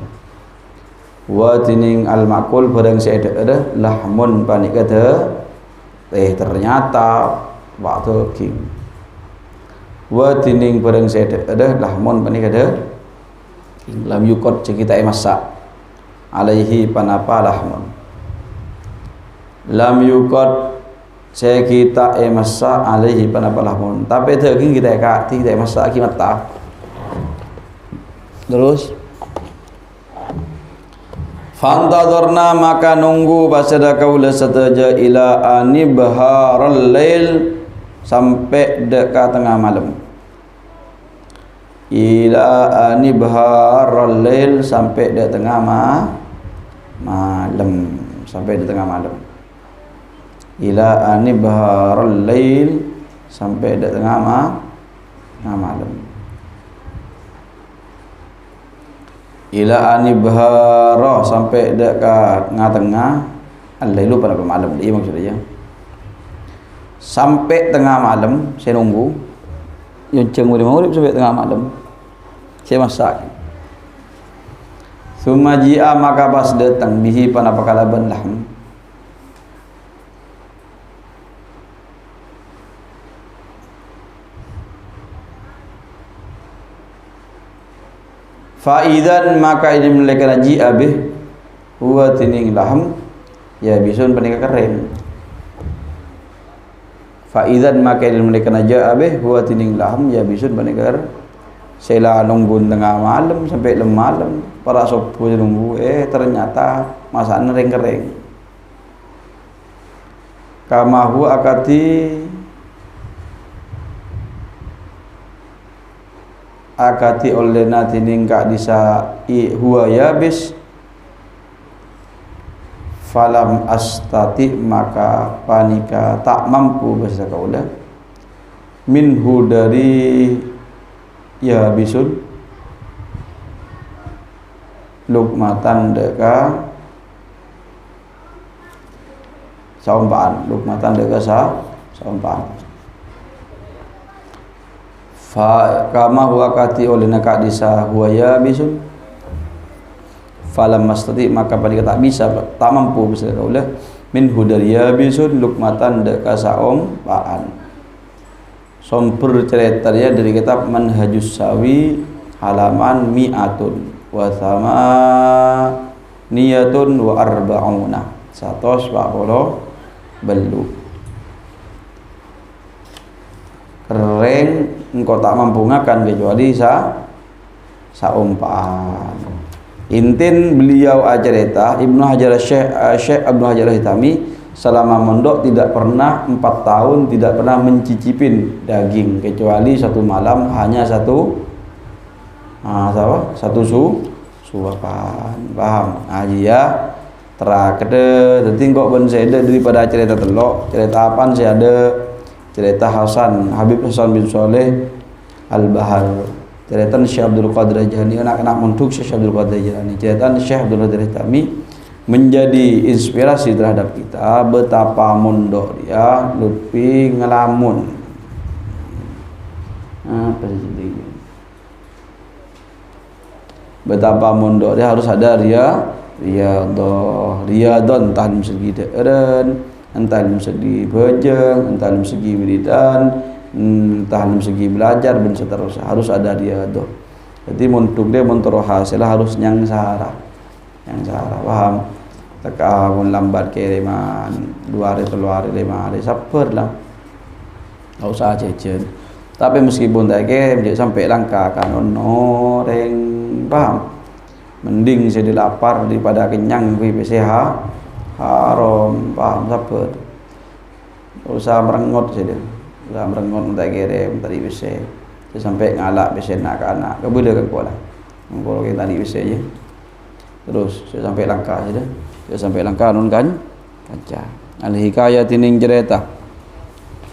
Wa tining al makul barang saya ada lahmun panik kata, ternyata waktu king. Wa tining barang saya ada lahmun panik kata, lam yukot kita masak, alaihi panapa lahmun. Lam yukot saya kita masak alaihi panapa lahmun, tapi daging kita masak kimat tak. Terus fantadharna maka nunggu pasada kaula sataja ila anibharal lail sampai dekat tengah malam. Ila anibharal lail sampai dekat tengah malam, sampai di tengah malam. Ila anibharal lail sampai di tengah malam. Ila anibhara sampai dekat tengah al-lailu pada malam dia maksudnya. Sampai tengah malam saya nunggu. Yang cenguri maghrib sampai tengah malam. Saya masak. Summa ji'a maka pas datang bihi panapa kalaban lahm. Faidan maka ini mereka ji'a bih huwa tining lahm ya bisun panika keren. Faidan maka ini mereka ji'a bih huwa tining lahm ya bisun panika sela nunggu tengah malam sampai malam para sopo nunggu ternyata masakan kering. Kama huwa akati olena tining kak disa huwa yabis falam astati maka panika tak mampu bahasa kaula minhu dari yabisun lukmatan deka saumpaan lukmatan deka saumpaan. Fa kama huwa kati olehna kak disa huwa yabisun falam mastati maka panika tak bisa tak mampu bisa kaula min hudari yabisun lukmatan deka saumpaan. Sumber ceritanya dari kitab Manhajus Sawi halaman mi'atun wa thamaniyatun wa arba'una 140 belu. Kering engkau tak mampu ngakan kecuali saumpaan. Intin beliau ajareta Ibnu Hajar Syekh Abdul Hajar Al-Hitami selama mondok tidak pernah 4 tahun tidak pernah mencicipin daging kecuali satu malam hanya satu suapan. Paham? Ya terakede dadi kok ben saya daripada cerita telok cerita apaan saya ada cerita Habib Hasan bin Saleh Al-Bahar, cerita Syekh Abdul Qadir Al-Jilani, anak-anak muntuk Syekh Abdul Qadir Al-Jilani, cerita Syekh Abdul Qadir Al-Hitami menjadi inspirasi terhadap kita betapa mondok dia Lutfi ngelamun. Apa sih? Betapa mondok dia harus ada riyadhah entah dalam segi deren, entah dalam segi bejeng, entah dalam segi wiridan, entah dalam segi belajar dan seterusnya, harus ada riyadhah. Jadi untuk dia mentorah hasil harus yang sarah, paham? Teka mun lambat kiriman 2 hari 3 hari 5 hari sabar lah, nggak usah jajan. Tapi meskipun tak kirim sampai langka kan orang paham, mending saya dilapar daripada kenyang kui PCH haram, paham? Sabar, nggak usah merengot saja, usah merengot tak kirim tadi bisa sampai ngalak bisa nak ke anak kebuda kan kuala kalau kita tadi bisa je terus saya sampai langkah saja, saya sampai langkah non kan kaca al-hikayah tining cerita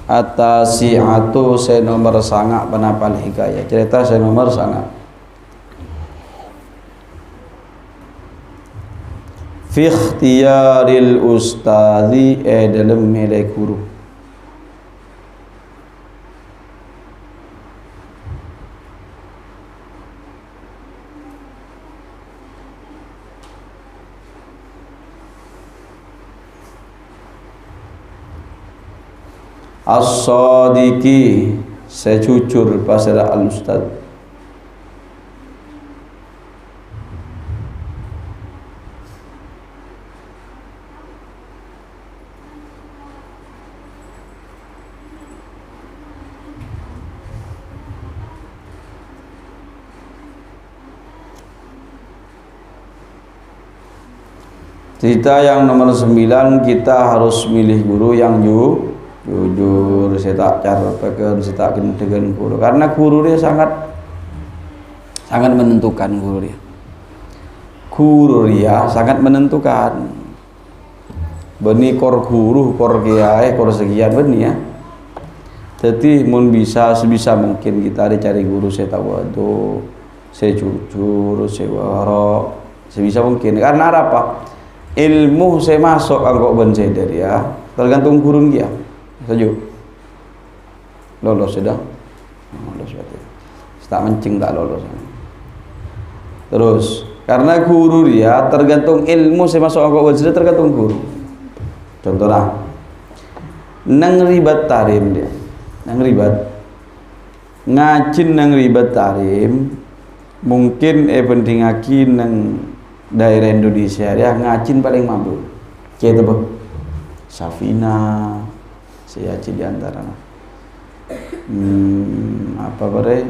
atasi'atu saya nomor sangat penapal hikayah cerita saya nomor sangat fi ikhtiyaril ustadhi dalam milih guru. As-sadiqi saya jujur pasal al-ustad cerita yang nomor 9 kita harus milih guru yang jujur, saya tak carpakan, saya tak dengan guru karena guru dia sangat menentukan guru dia sangat menentukan beni kor guru kor kiai kor sekian beni ya. Jadi mun bisa sebisa mungkin kita dicari guru saya tawadu, saya jujur, saya waro sebisa mungkin karena apa ilmu saya masuk angkok ben saya dari ya tergantung guru dia. Setuju? Lolos sudah? Lolos berarti. Tak mencing tak lolos. Terus, karena guru dia tergantung ilmu saya masuk angkot sudah tergantung guru. Contohnya, nang ribat tarim dia, nang ribat ngajin nang ribat tarim, mungkin penting ngaki nang daerah Indonesia dia ngajin paling mabuk. Kayak apa? Safina. Saya aji di antara apa bare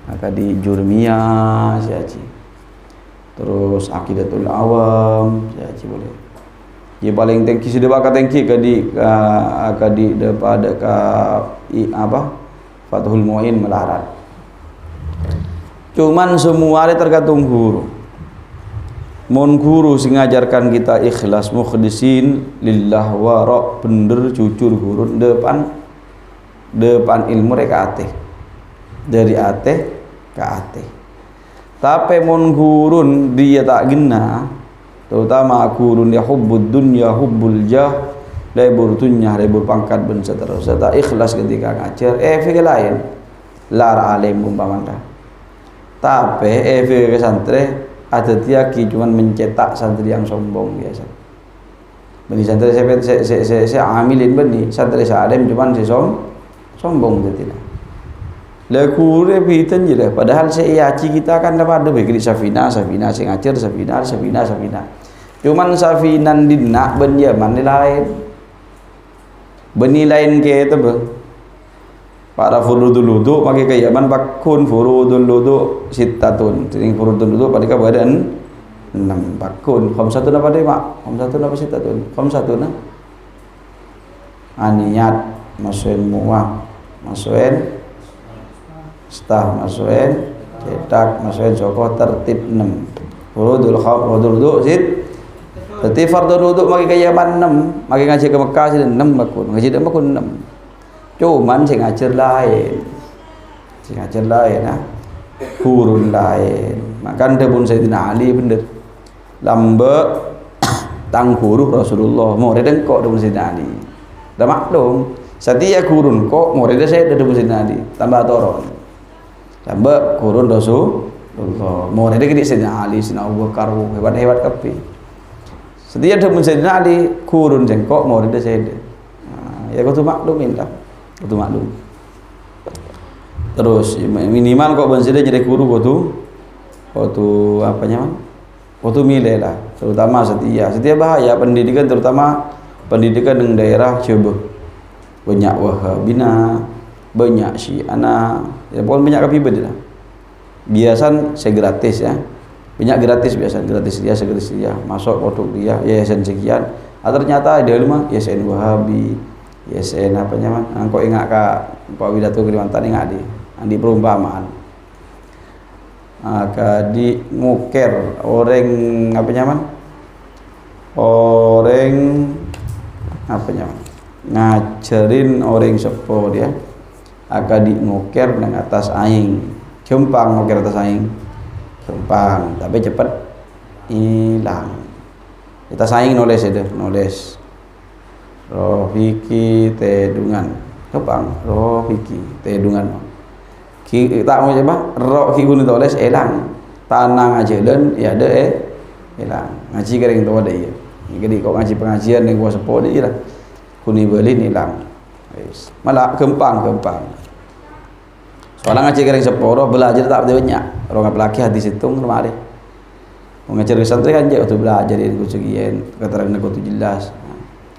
akadi Jurmia saya aji terus Aqidatul Awam saya aji boleh dia paling tinggi sudah bakal tinggi akadi daripada apa Fathul Muin Melarat cuman semua ini tergantung guru. Mon guru sing ngajarkan kita ikhlas mukhlisin lillah wara bener jujur guru depan ilmu reka ate dari ate ke ate. Tapi mon gurun dia tak gena terutama gurun dia hubbud dunya hubbul jah lebur dunya lebur pangkat ben seterusnya tak ikhlas ketika ngajar fikir lain lara alim umpamanya. Tapi fikir santri ada tiaki cuman mencetak santri yang sombong biasa. Bani santri saya amilin bani santri saya alim cuman saya sombong jadi. Laku repitan je dah. Padahal saya iaci kita kan dapat ada baik Safina saya ngajar Safina. Cuman Safinan dinak ben Yaman lain. Bani lain ke itu bang. Para furudul wudu pakai ke Yaman bakun furudul wudu sittatun. Ting furudul wudu pada keadaan 6 bakun. Khamsatun apa deh mak? Khamsatun apa sittatun? Khamsatun aniyat masukin muah, masukin stah, masukin cetak, masukin soko tertib 6. Furudul wudu sit. Jadi fardul wudu pakai ke Yaman 6, pakai ngaji ke Mekah sih 6 bakun. Ngaji ke Mekah 6. Cuman saya ngajar lain nah gurun lain makan debun Sayyidina Ali bener lambe tang guru Rasulullah mau redeng kok debun Sayyidina Ali dah maklum setia gurun kok mau redeng saya debun Sayyidina Ali tambah toron lambe gurun Allah. Mau ada gede Sayyidina Ali, Sayyidina Abu Bakar, hebat-hebat kape. Setiap ada pun Sayyidina Ali kurun jengkok mau ada Sayyidina. Ya kau tu maklumin lah. Kau tu maklum. Terus minimal kau bensida jadi guru kau tu apa nyaman? Kau tu milih lah. Terutama setia bahaya pendidikan, terutama pendidikan di daerah coba banyak Wahabina, banyak Syi'ana, ya pokoknya banyak kapi beda lah. Biasan saya gratis ya, banyak gratis biasa, gratis dia masuk produk dia yayasan sekian. Ternyata ada lima yayasan Wahabi, yayasan apa nyaman. Kau ingat kau pidato Kalimantan ingat di perumpamaan. Di nguker orang apa nyaman, orang apa nyaman ngajarin orang sepo dia akan di nguker nang atas aing. Gampang ngukir atas aing, gampang, tapi cepat hilang. Kita saing nulis itu, nulis Rofiki Tedungan, gampang, Rofiki Tedungan. Kita mau coba, Rofiki guna tulis hilang, tanang aja dan ya ada hilang. Ngaji kering tu ada ya. Jadi kau ngaji pengajian yang gua sepo dia lah, kuni beli hilang. Malah gampang. Soalnya ngaji kering seporo belajar tak banyak. Orang apalagi hadis itu kemarin. Mengajar ke santri kan jauh tu belajar di kucian, keterangan aku tu jelas.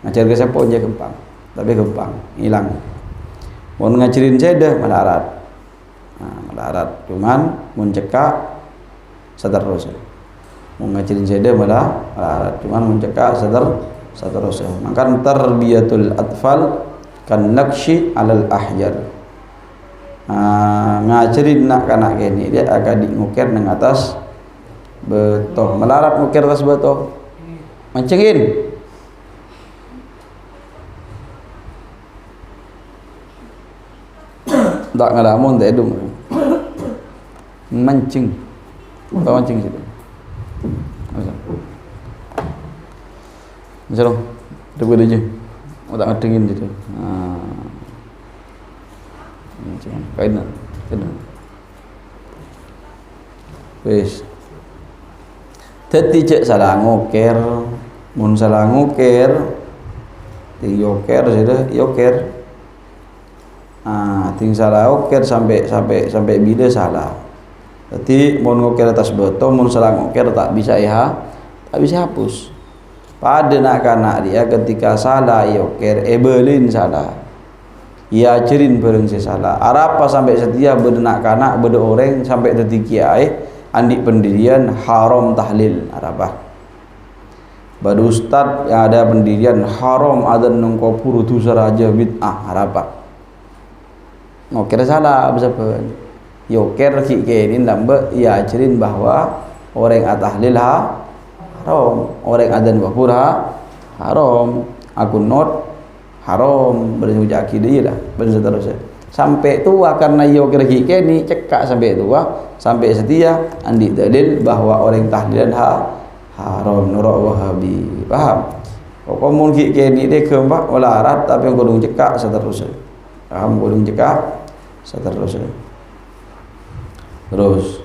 Ngajar ke seporo je gampang. Tapi gampang, hilang. Mau ngajarin saya dah melarat. Melarat cuman mencekak seterusnya. Mau ngajarin saya dah melarat cuman mencekak seterusnya. Maka tarbiyatul atfal kan nakshi alal ahjar. Ngajarin nak kanak gini dia akan ngukir nang atas beto, melarat ngukir atas beto, mancingin tak ngalamun tak edung mancing situ macam tu dia je tak ngadengin situ kena wis dadi cek salah ngukir mun salah ngukir ting yoker sudah yoker ting salah ngukir sampai bila salah. Jadi mun ngukir atas beto mun salah ngukir tak bisa hapus. Pada nak kanak dia ketika salah yoker ebelin salah. Ya cerin bareng salah. Arapa sampai setia benak kanak beda orang sampai detik kiai andik pendirian haram tahlil arapa. Badu ustad yang ada pendirian haram ada nungko puru tu saraja bid'ah arapa. Ngokir salah berapa? Yoker ki ini nambah ya cerin bahwa orang atahlil haram, orang adan wapur haram. Aku not haram berjauh akidah lah dan seterusnya sampai tua karena yo kira-kira ni cekak sampai tua sampai setia andi dalil bahwa orang tahlilan haram nurut Wahabi paham kok komun kira ni dia keempat melarat tapi yang kodong cekak seterusnya paham kodong cekak seterusnya terus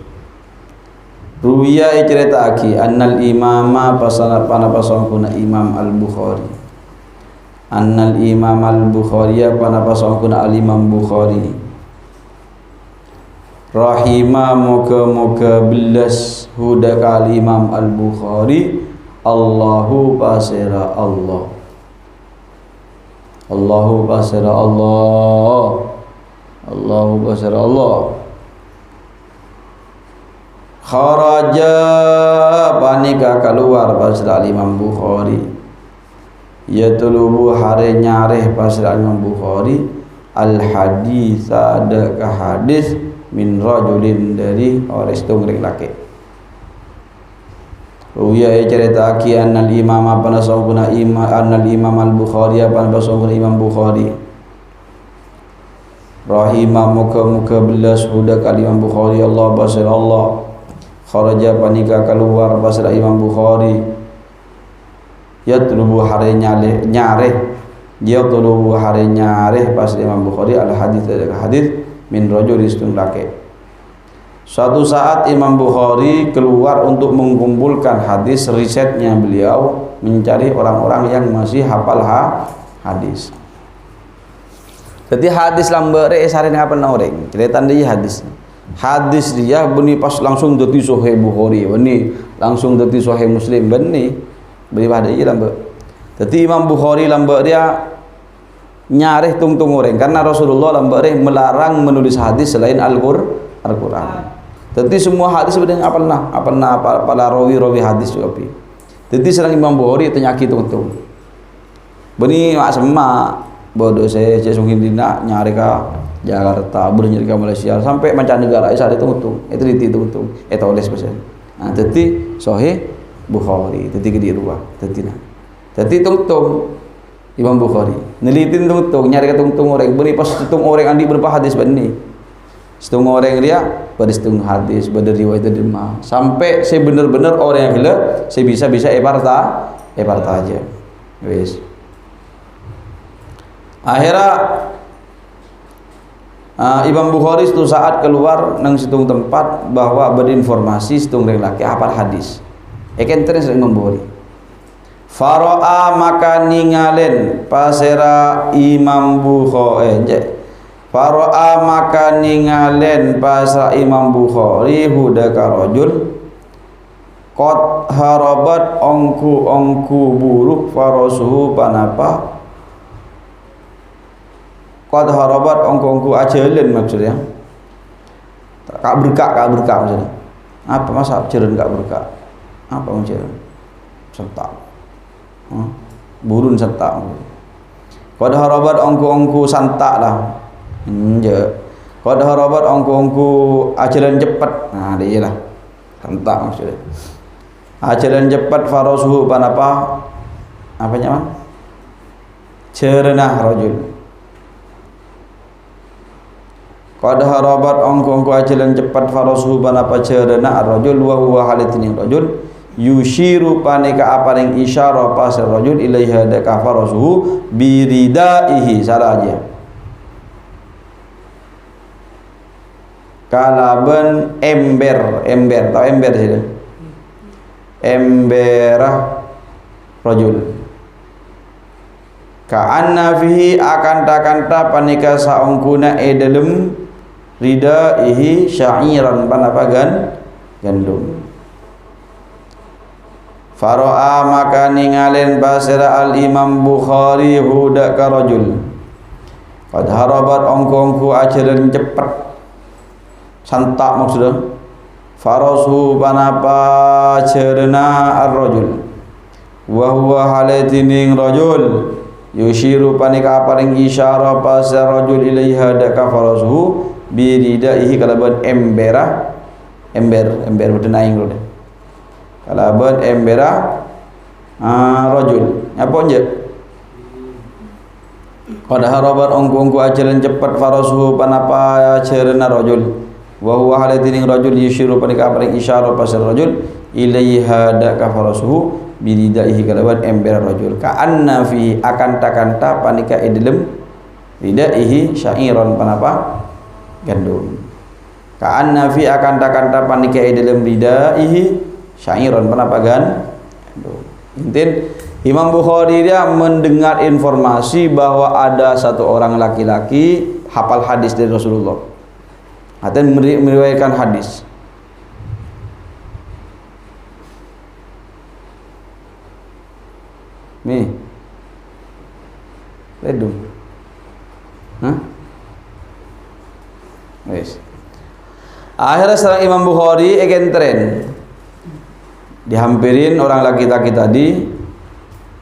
ruwiya cerita aki annal imama pasana kuna Imam Al-Bukhari annal Imam Al-Bukhari apa pasangkuna al-Imam Bukhari rahimah moga belas huda kal Imam Al-Bukhari Allahu pasira Allah Allahu pasira Allah Allahu pasira Allah kharaja panika keluar pasira al-Imam Bukhari yatlubu hari nyareh pasal Imam Bukhari al hadis ada ke hadis min rajulin dari orang setengah laki. Ruya cerita aki annal imam apa nasabuna imam annal Imam Al Bukhari apa nasabuna Imam Bukhari rahimah muka belas huda kal Imam Bukhari Allah basir Allah kharaja panika keluar pasal Imam Bukhari yatlubu hari nyareh dia tulubu hari nyareh pas Imam Bukhari al hadis dari hadis min rajul istun laki Suatu saat Imam Bukhari keluar untuk mengumpulkan hadis, risetnya beliau mencari orang-orang yang masih hafal hadis. Jadi hadis lambere sare apa orang? Cerita dia hadis. Hadis dia beni pas langsung dadi sahih Bukhari, beni langsung dadi sahih Muslim, beni pada dia lambe. Jadi Imam Bukhari lambe dia nyarih tung-tung orang karena Rasulullah lambe melarang menulis hadis selain Al-Qur'an. Jadi semua hadis sebenarnya apalna para rawi hadis juga pi. Jadi serang Imam Bukhari ternyaki tung-tung. Beni mak semak bodoh saya sung hindina nyari ka Jakarta, bernyari ka Malaysia sampai mancanegara isa tung-tung. Itu tung-tung. Eta oles pesen. Nah, jadi sahih Bukhari, jadi ke di rumah. Jadi tung-tung Imam Bukhari. Nelitin tung-tung nyari ka tung-tung orang. Beni pas tung orang andi berapa hadis beni. Setengah orang dia pada setengah hadis, pada riwayat derma. Sampai saya benar-benar orang yang gila, saya bisa eparta aja. Wes. Akhirnya Imam Bukhari suatu saat keluar nang situng tempat bahwa berinformasi situng laki hafal hadis. Eken terus Imam Bukhari. Faro'a maka ningalen pasera Imam Bukhari. Faro'a maka ningalen pasra Imam Bukhari hudaka rajul qad harabat ongku buruk farasuhu panapa qad harabat ongku ajelen maksudnya kak berkah maksudnya apa masa ajelen kak berkah apa maksudnya serta burun serta qad harabat ongku santak lah qad harabat ongku ajalan cepat. Nah dia lah hentak maksudnya ajalan cepat farasuhu panapa apanya man cerenah rajul qad harabat ongku ajalan cepat farasuhu panapa cerenah rajul wa huwa halitini rajul yushiru panika apa yang isyarah pasal rajul ilaiha daka farasuhu biridaihi salah aja kalaban ember tahu ember sih emberah rajul ka'anna fihi akan takanta panika saungkuna edalem ridaihi sya'iran panapagan gandum faro'a maka ningalen basira al Imam Bukhari hudaka rajul qad harabat ongku ajaran cepet santak maksudnya farasu panapa cerna ar-rajul wa huwa halatining rajul yushiru panika aparing isyarah pasar rajul ilaiha daka farasu biridaihi kalaban ember beden aing lho kalaban embera rajul apa nje qad harabat ongku ajalan cepat farasu panapa cerna rajul wa huwa halatining rajul yushiru panika aparing isyarah pasal rajul ilaiha daka farasuhu biridaihi kalaban ember rajul ka'anna fi akan takanta panika idlem ridaihi sya'iran panapa gandum ka'anna fi akan takanta panika idlem ridaihi sya'iran panapa gandum. Intin Imam Bukhari dia mendengar informasi bahwa ada satu orang laki-laki hafal hadis dari Rasulullah atau meriwayatkan hadis. Nih, ledung, Wes. Akhirnya setelah Imam Bukhari egen tren, dihampirin orang laki-laki tadi.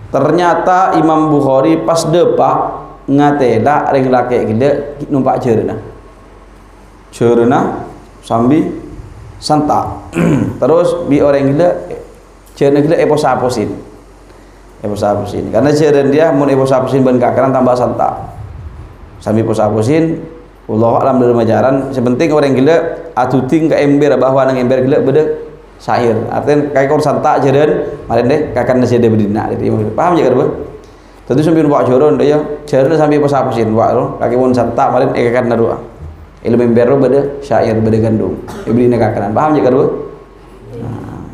Ternyata Imam Bukhari pas depak ngatela ring laki gede numpak cerna sambil santak terus bi orang gila cerna gila eposaposin karena cerna dia mun eposaposin ben kakaran tambah santak sambil eposaposin Allah alam dalam ajaran sepenting orang gila atuting ke ember bahwa nang ember gila beda syair artinya kayak kor santak cerna maren deh kakan nasi ada bedina paham ya kan tentu sambil numpak joron dia cerna sambil eposaposin wak lo kaki pun santak maren kakan narua ilmu ember beda syair beda gandum ibli nekakanan paham je kadua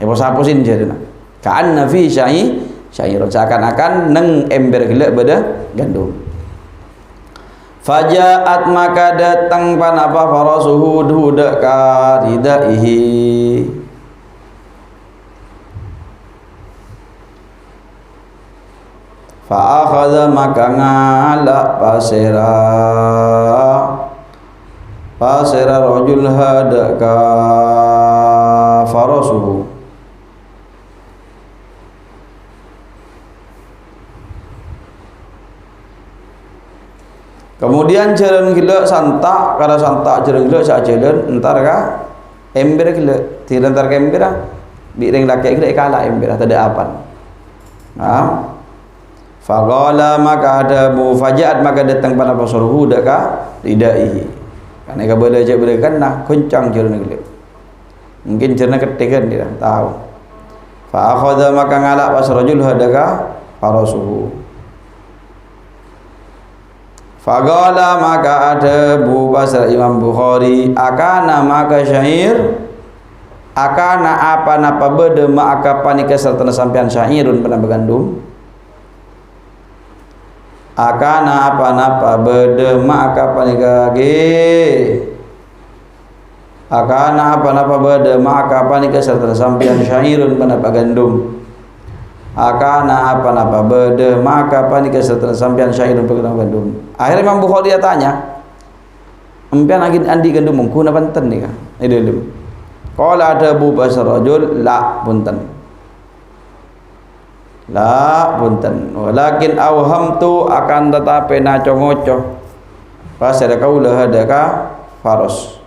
ya posaposin je dina ka'anna fi syairun seakan-akan neng ember gila beda gandum. Fajaat maka datang panapa farasuhu huda karidaihi fa akhadha maka ngalak pasera rajul hadaka farasuhu kemudian jalan gila santak kada santak jalan gila sak jalan entar ka ember gila tidak entar ka ember bireng laki gila kalah ember tak ada apa faqala maka ada bu fajaat maka datang pada pasaruhu daka ridaihi karena ka bela je bela kan nah kencang jalan gila mungkin cerna ketikan dia tahu fa akhadha maka ngalak pasarajul hadaka farasuhu faqala maka ada bu pasal Imam Bukhari akana maka syair akana apa napa bede maka panika serta sampean syairun pernah bergandum akana apa napa bede maka panika ge akana apa napa bede maka panika serta sampean syairun pernah bergandum akana apa napa bede maka panika setelah sampean syairun pernah gandum. Akhirnya Imam Bukhari dia tanya empian agin andi gandum mungku na panten ni ka idulum qala ada bu basar rajul la punten walakin awhamtu akan tetapi na congoco pasada kaula hadaka faros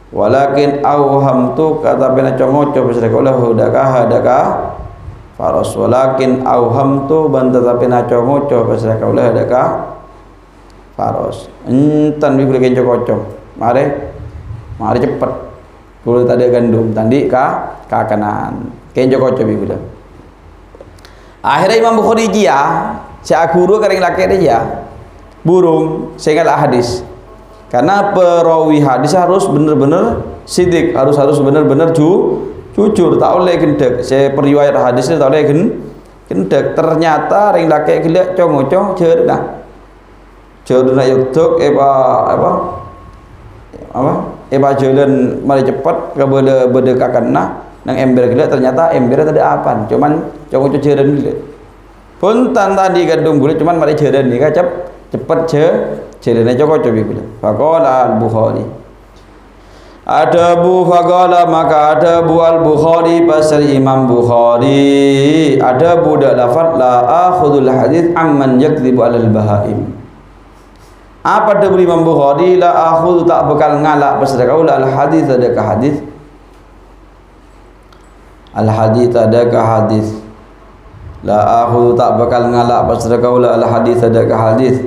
walakin awhamtu kata pena congoco pasada kaula hadaka faros walakin awhamtu ban tetapi na congoco pasada kaula hadaka faros entan bibul kenco kocok mari cepet kulo tadi gandum tandi ka kanan kenco kocok bibul akhirnya Imam Bukhari dia si guru kering laki dia burung sehingga hadis karena perawi hadis harus benar-benar sidik harus benar-benar jujur tak boleh gendek si periwayat hadis tak boleh gendek ternyata ring laki gila congocong cerita jalan YouTube apa jalan mari cepat ke berdekakan nang ember gila ternyata embernya tadi apa cuman cowok jalan gila pun tadi gandum gula cuman mari jalan ni cepet jalannya cowok coba gila faqala al-Bukhari faqala maka ada bu al-Bukhari pasal Imam Bukhari ada budak lafaz la akhudul hadis amman yakdzibu alal bahaim apa ada Imam Bukhari la akhudhu tak bakal ngalak pasal kaula al hadis ada ke hadis la akhudhu tak bakal ngalak pasal kaula al hadis ada ke hadis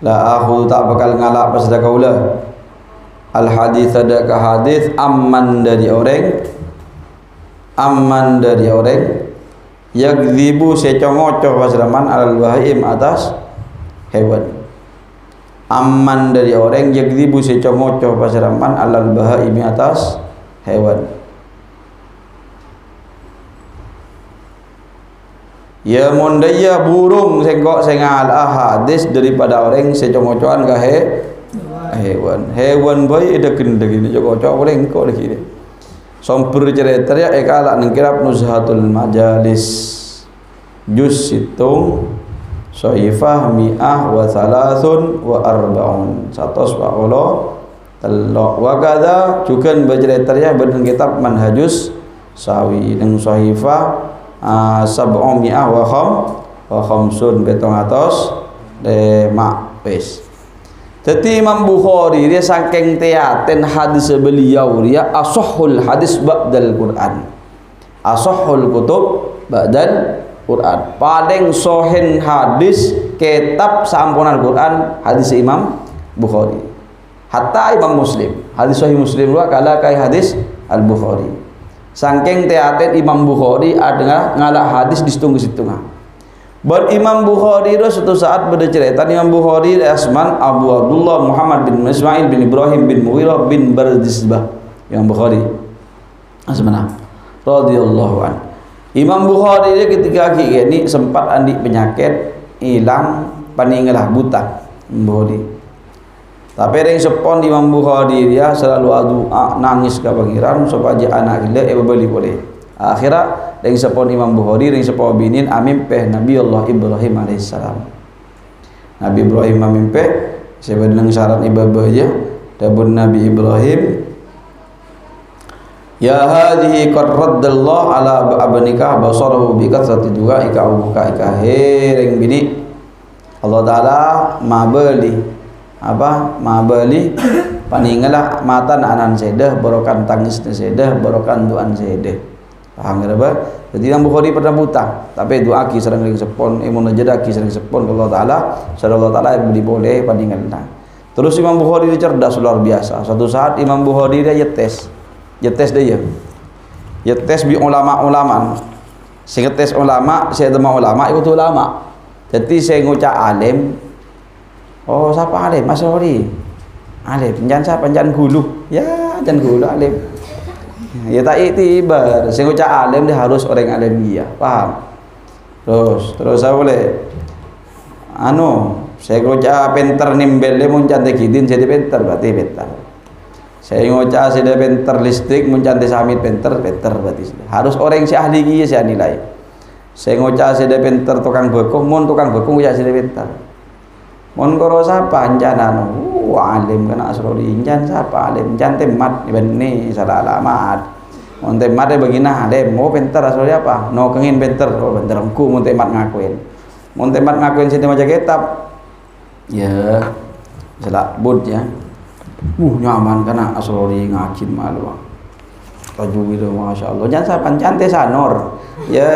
la akhudhu tak bakal ngalak pasal kaula al hadis ada ke hadis amman dari orang yakdzibu secongocoh pasal man al bahaim atas hewan aman dari orang yakdzibu secongocoh pasiraman alal bahaimi atas hewan ya mondaya burung sengkok sengal hadis daripada orang secongocohan ke hewan baik ada kendeg ini cocok boleh engkau lagi ni sompur cerita ya ekala nengkirap nuzhatul majalis juz situng Sohifah mi'ah wa thalathun wa arba'un 140 telok wa kada juga bercerita berdeng kitab manhajus sawi dengan sohifah sab'u mi'ah wa khamsun betong atas mak wis jadi Imam Bukhari dia saking teaten hadis beliau dia asahhul hadis ba'dal Quran asahhul kutub ba'dal Quran paling sohin hadis kitab sampunan Quran hadis Imam Bukhari hatta Imam Muslim hadis sahih Muslim dua kala kai hadis Al Bukhari saking teaten Imam Bukhari ada ngalah hadis di situng Buat Imam Bukhari itu suatu saat bercerita Imam Bukhari asman Abu Abdullah Muhammad bin Ismail bin Ibrahim bin Mughirah bin Bardizbah. Imam Bukhari asmana radhiyallahu an. Imam Bukhari dia ketika ini sempat andi penyakit hilang paninggalah buta Bukhari. Tapi yang sepon Imam Bukhari dia selalu doa nangis ke pangeran supaya anak gila beli boleh. Akhirnya yang sepon Imam Bukhari yang sepon binin amimpeh Nabi Allah Ibrahim alaihissalam. Nabi Ibrahim amimpeh sebenarnya syarat ibadah aja dabun Nabi Ibrahim ya hadhihi qad raddallahu ala abnika basarahu bi kathrati du'aika wa bukaika hereng bini Allah taala mabeli apa mabeli paninggalah mata anan sedah barokan tangis sedah barokan doan sedah. Paham ke apa? Jadi Imam Bukhari pernah buta, tapi doa ki sering sepon, imun aja ki sering sepon Allah taala, Allah taala beri boleh pandingan. Terus Imam Bukhari dia cerdas luar biasa. Suatu saat Imam Bukhari dia yetes dia. Yetes bi ulama-ulama. Saya tes ulama, saya temu ulama, ikut ulama. Jadi saya ngucap alim. Oh, siapa alim? Mas Bukhari. Alim, jangan siapa jangan gulu. Ya, jangan gulu alim. Ya tak iktibar, saya ngucap alim dia harus orang alim dia, paham? Terus saya boleh saya ngucap pinter nimbel dia mun cantik hidin jadi pinter berarti pinter. Saya ngucap saya pinter listrik mun cantik samit pinter berarti harus orang si ahli dia saya nilai. Saya ngucap saya pinter tukang bekung mun tukang bekung ngucap saya pinter. Mun karo sapa ancanan alim kena asrori injan siapa alim jan temat ibni salah alamat mun temat begina alim mau pinter asrori apa no kengin pinter pinter engku mun temat ngakuin sini macam kitab ya selak bud ya nyaman kena asrori ngajin malu tajwid masyaallah jangan sapan cantik sanor ya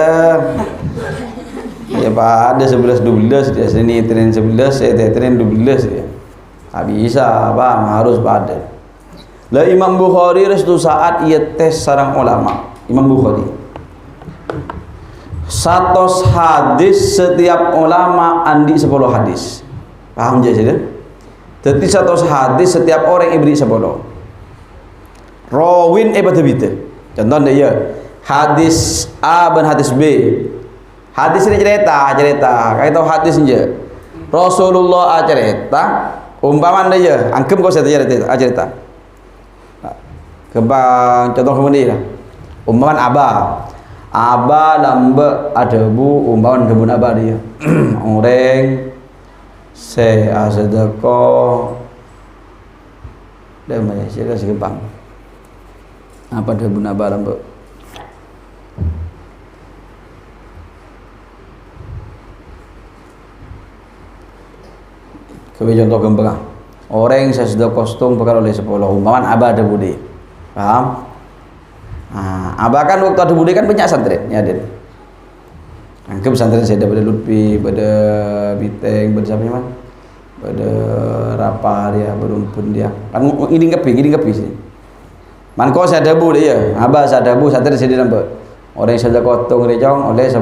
Pak ada 11-12 dia sini tren 11 saya tren 12 ya. Tak bisa paham harus pada. Lah Imam Bukhari suatu saat ia tes sarang ulama Imam Bukhari. Satos hadis setiap ulama andi 10 hadis. Paham je sudah? Jadi satos hadis setiap orang ibri 10. Rawin pada bita. Contoh dia hadis A dan hadis B. Hadis ini cerita, kayak tahu hadis aja. Rasulullah cerita, umpaman dia, angkem kau saya cerita. Kebang contoh kemudian, umpaman Aba lambe ada bu, umpaman kebun Aba dia. Orang se asedeko, dan banyak cerita sekebang. Apa kebun Aba lambe? Sebagai contoh gembira orang yang saya sudah kostum bakal oleh 10 umpaman Aba ada budi paham? Aba kan waktu ada budi kan banyak santri ya den angkem santri saya pada Lutfi pada Biteng pada siapa man pada Rapa dia berumpun dia kan ini kepi sih man kau saya ada budi ya Aba saya ada bu santri saya nampak orang yang sudah kostum recong oleh 10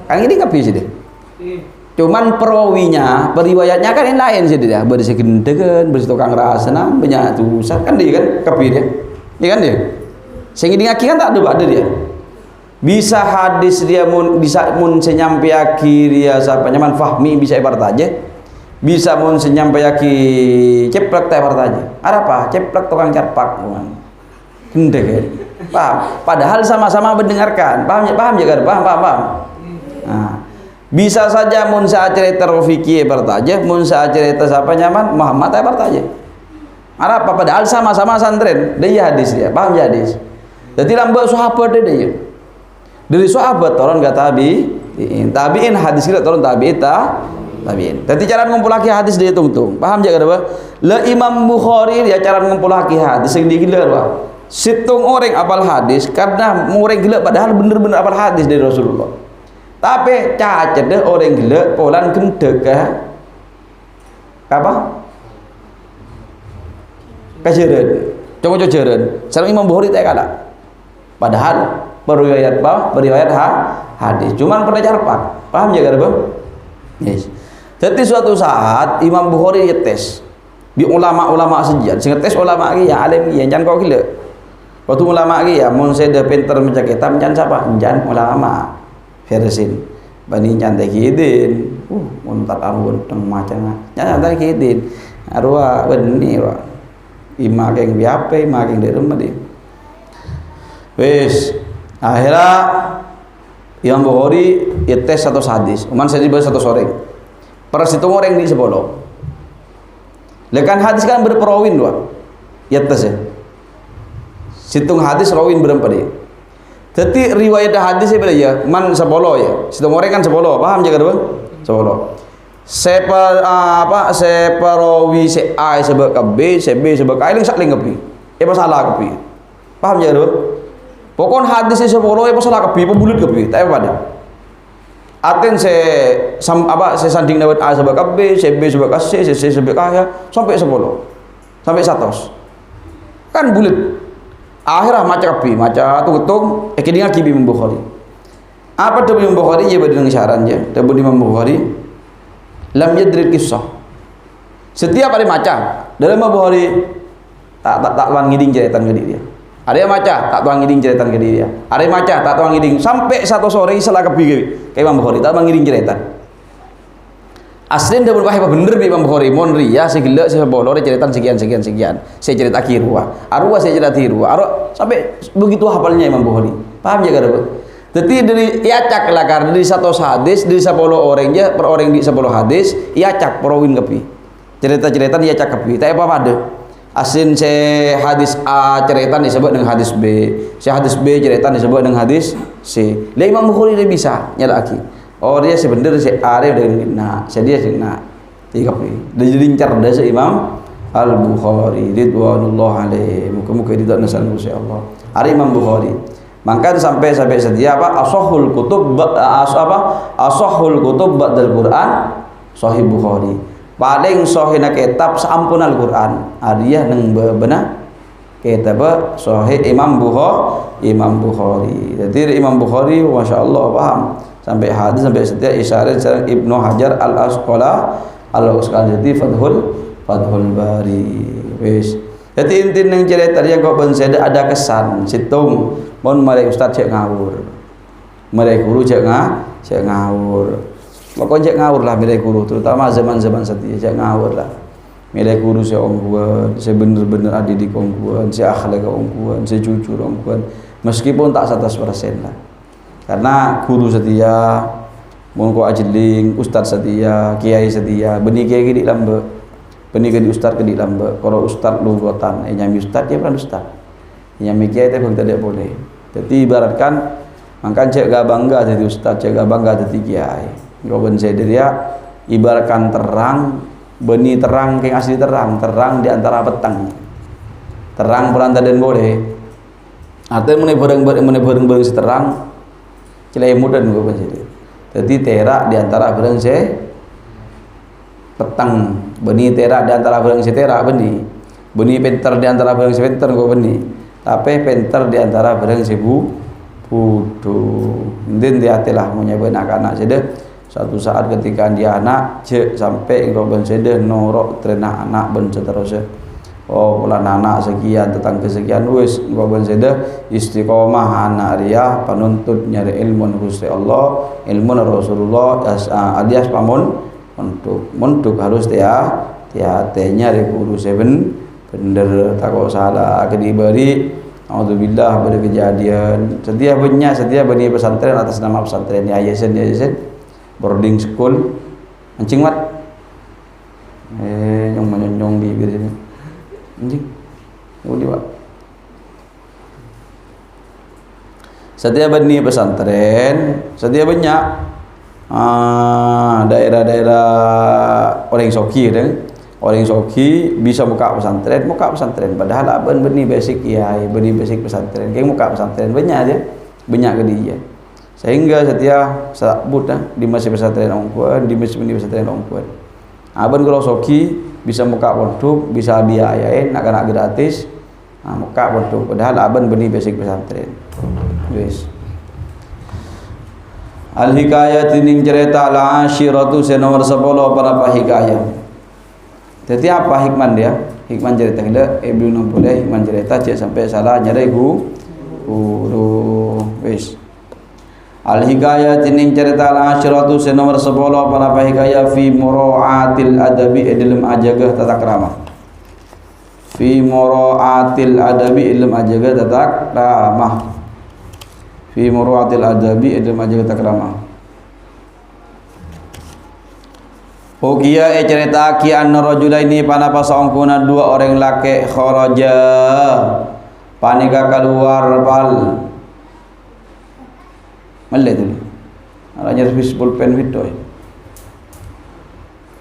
kan ini kepi sih deh cuman perawinya, periwayatnya kan yang lain sih dia. Bersegendegan, bersetukang rasana, banyak tulisan kan dia kan kepir ya. Iya kan dia. Sehingga di kan tak ada dia. Bisa hadis dia bisa mun senyampai akhir dia siapa nyaman fahmi bisa ibarat aja. Bisa mun senyampai akhir ceplak tak ibarat aja. Ada apa? Ceplak tukang carpak. Gendek. Paham? Padahal sama-sama mendengarkan. Paham ya kan? Paham. Nah, bisa saja mun sa cerita Rafiki bertaja, mun sa cerita siapa nyaman Muhammad bertaja. Apa padahal sama-sama santren. Dia hadis dia, paham ya hadis. Jadi lambat sahabat dia. Dari sahabat turun ke tabiin hadis kita turun tabiin. Jadi cara ngumpulake hadis dia tungtung. Paham ya kada? La Imam Bukhari dia cara ngumpulake hadis sing gila wa. Situng orang apal hadis karena orang gila padahal bener-bener apal hadis dari Rasulullah. Tapi cacat deh orang gila polan gendek apa? Kajiran. Coba-coba Sareng Imam Bukhari tak kalah. Padahal beriwayat hadis. Cuman pernah carpak. Paham ya kan, Bang? Yes. Jadi suatu saat Imam Bukhari ngetes di ulama-ulama sejian, sing ngetes ulama iki ya alim ya jangan kok gila. Waktu ulama iki ya mun saya pinter maca kitab jangan siapa? Jangan ulama. Versin. Bani nyantai kidin. Mun tak amun teng macana. Nyantai kidin. Arwah benih wa. Ima keng biape, ima keng di rumah dia. Wes, akhirnya Imam Bukhari ya tes satu hadis. Uman saya dibahas satu sore. Persitung orang di sepuluh. Lekan hadis kan berperawin dua. Ya tes ya. Situng hadis rawin berapa dia? Jadi riwayat hadis ya beda ya. Man sepuluh ya. Situng orang kan sepuluh. Paham jaga dua? Sepuluh. Separawi se A sebab ke B, se B sebab ke A, sak ling ke B. Masalah ke B. Paham ya, Dok? Pokon hadis se sepuluh masalah ke B, pembulut ke B, tak apa pada. Aten se sanding dapat A sebab ke B, se B sebab ke C, C sebab ke A sampai 10. Sampai 100. Kan bulat. Akhirnya maca ke B, maca tung-tung kedinga ki Imam Bukhari. Apa tu Imam Bukhari je bagi saran je. Tabu Imam Bukhari lam yadril kisah. Setiap hari maca dalam Bukhari tak tuang ngiding ceretan ke dia. Ada yang maca tak tuang ngiding ceretan ke dia. Ada yang maca tak tuang ngiding sampai satu sore salah kepi ke Imam Bukhari tak tuang ngiding ceretan. Aslinya dah berubah bener Imam Bukhari mon ria segila sebolo ceretan sekian. Saya cerita kirwa. Arwah saya cerita kirwa. Sampai begitu hafalnya Imam Bukhari. Paham ya kan? Jadi dari iacak lah karena dari satu hadis dari 10 orang je per orang di 10 hadis iacak perawin kepi cerita-cerita iacak kepi tak apa ada asin se hadis A cerita disebut dengan hadis B, se hadis B cerita disebut dengan hadis C. Lah Imam Bukhari dia bisa nyala aki. Oh dia sebenarnya se A dia udah nah, dia nah tiga kepi. Dia jadi cerdas Imam Al Bukhari ridwanullah alaihi. Muka-muka tidak nasal Gusti Allah. Hari Imam Bukhari. Maka sampai sedia apa asahul kutub ba'dal Quran Sahih Bukhari. Paling sahihna kitab sampun Al-Quran. Ariyah nang bebenah kitab sahih Imam Bukhari. Jadi Imam Bukhari masyaallah paham sampai hadis sampai sedia isyarat Ibnu Hajar Al-Asqalani jadi Fathul Bari. Wis. Jadi inti nang cerita yang kau benseda ada kesan situng mon mari ustaz cek ngawur. Mari guru cek ngawur. Pokok cek ngawur lah mari guru terutama zaman-zaman setia cek ngawur lah. Mari guru saya ongkuan, saya bener-bener adidik ongkuan, saya akhlak ongkuan, saya jujur ongkuan. Meskipun tak 100% lah. Karena guru setia, mon ko ajeling, ustaz setia, kiai setia, benih kiai di lambe. Benih ke di ustaz ke di lambe. Kalau ustaz lugotan, nyami ustaz dia bukan ustaz. Nyami kiai tapi tidak boleh. Jadi ibaratkan mangkan cek ga bangga jadi ustaz, cek ga bangga jadi kiai. Goben saya dia ibaratkan terang, benih terang keng asli terang di antara petang. Terang perantadan boleh. Artinya meneh bareng seterang cilai mudan goben jadi. Jadi terak di antara bareng saya petang, benih terak di antara barang setera benih pinter di antara barang sepinter kok benih tapi pinter di antara barang sebu bodoh. Mungkin dia telah punya anak-anak saja suatu saat ketika dia anak cek sampai kau ben saja norok ternak anak ben seterusnya bulan anak sekian tetangga sekian wis kau ben saja istiqomah anak dia penuntut nyari ilmu Gusti Allah ilmu Rasulullah alias pamun Untuk harus tiatenya guru bener takut salah kediberi alhamdulillah pada kejadian setia benih pesantren atas nama pesantren yayasan boarding school anjing mat yang menyonyong bibir ini anjing udah setia benih pesantren setia banyak daerah-daerah orang soki bisa buka pesantren padahal aban benih basic kiai benih basic pesantren kayak buka pesantren banyak ke dia sehingga setia sebut di masjid pesantren ongkuan di masjid pesantren ongkuan aban kalau soki bisa buka pondok bisa biayain anak-anak gratis buka pondok padahal aban benih basic pesantren guys. Al hikayah tining cerita al ashiratu nomor 10 apa hikayah. Jadi apa hikman dia? Hikman cerita kita Ibnu boleh hikman cerita cek sampai salah nyari guru wis. Al hikayah tining cerita al ashiratu nomor 10 apa hikayah fi muraatil adabi dalam ajagah tata krama. Fi muraatil adabi dalam ajagah tata krama. Fi muraatil adabi dalam ajagah tata krama. Ukiya cerita ki anna rajulaini panapa saungkuna dua orang laki kharaja panika keluar pal malle tu aranya habis pulpen video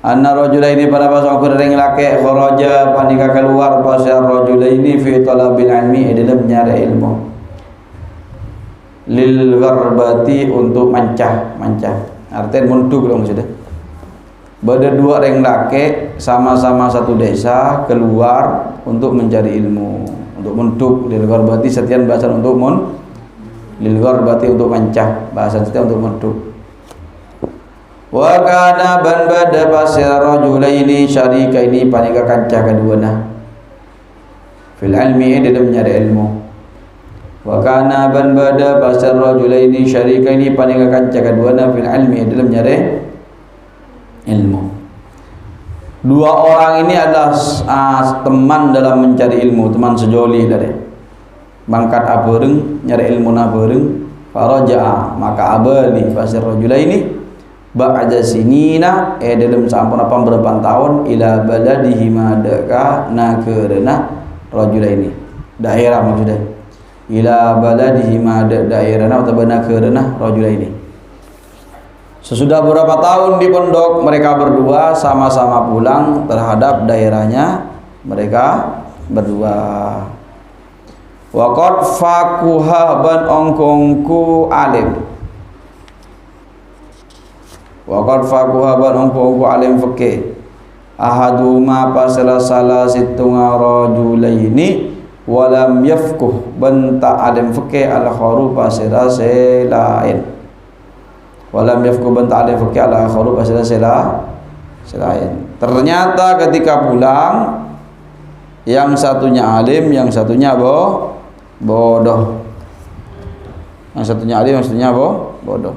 anna rajulaini panapa saungkuna orang laki kharaja panika keluar pasal rajulaini fi talabil ilmi dalam nyari ilmu lil gharbati untuk mancah artinya muntuk dong sudah. Pada dua orang laki sama-sama satu desa keluar untuk mencari ilmu, untuk muntuk lil gharbati setian bahasa untuk lil gharbati untuk mancah, bahasa setian untuk muntuk. Wa kana ban bada pasir rajulaini syarikaini panika kancah kaduana fil ilmi dalam mencari ilmu. Wa kana ban bada pasir rajulaini syarikaini panika kancah kaduana fil ilmi dalam mencari ilmu. Dua orang ini adalah teman dalam mencari ilmu, teman sejoli dari bangkat abareng nyari ilmu na bareng faraja maka abali fasir rajulaini ba'da sinina dalam sampun apa berapa tahun ila baladihi madaka nakerna rajulaini daerah maksudnya ila baladihi madak daerahna atau nakerna rajulaini. Sesudah beberapa tahun di pondok mereka berdua sama-sama pulang terhadap daerahnya mereka berdua. Waqad faquha ban ongkongku alim. Waqad faquha ban ongkongku alim fikih. Ahaduma pasala salah situnga rajulaini walam yafquh banta alim fikih al kharu pasira selain. Walam yafqu ban ta'alif fikih ala khurub asla selain. Ternyata ketika pulang yang satunya alim, yang satunya bodoh. Yang satunya alim, yang satunya bodoh.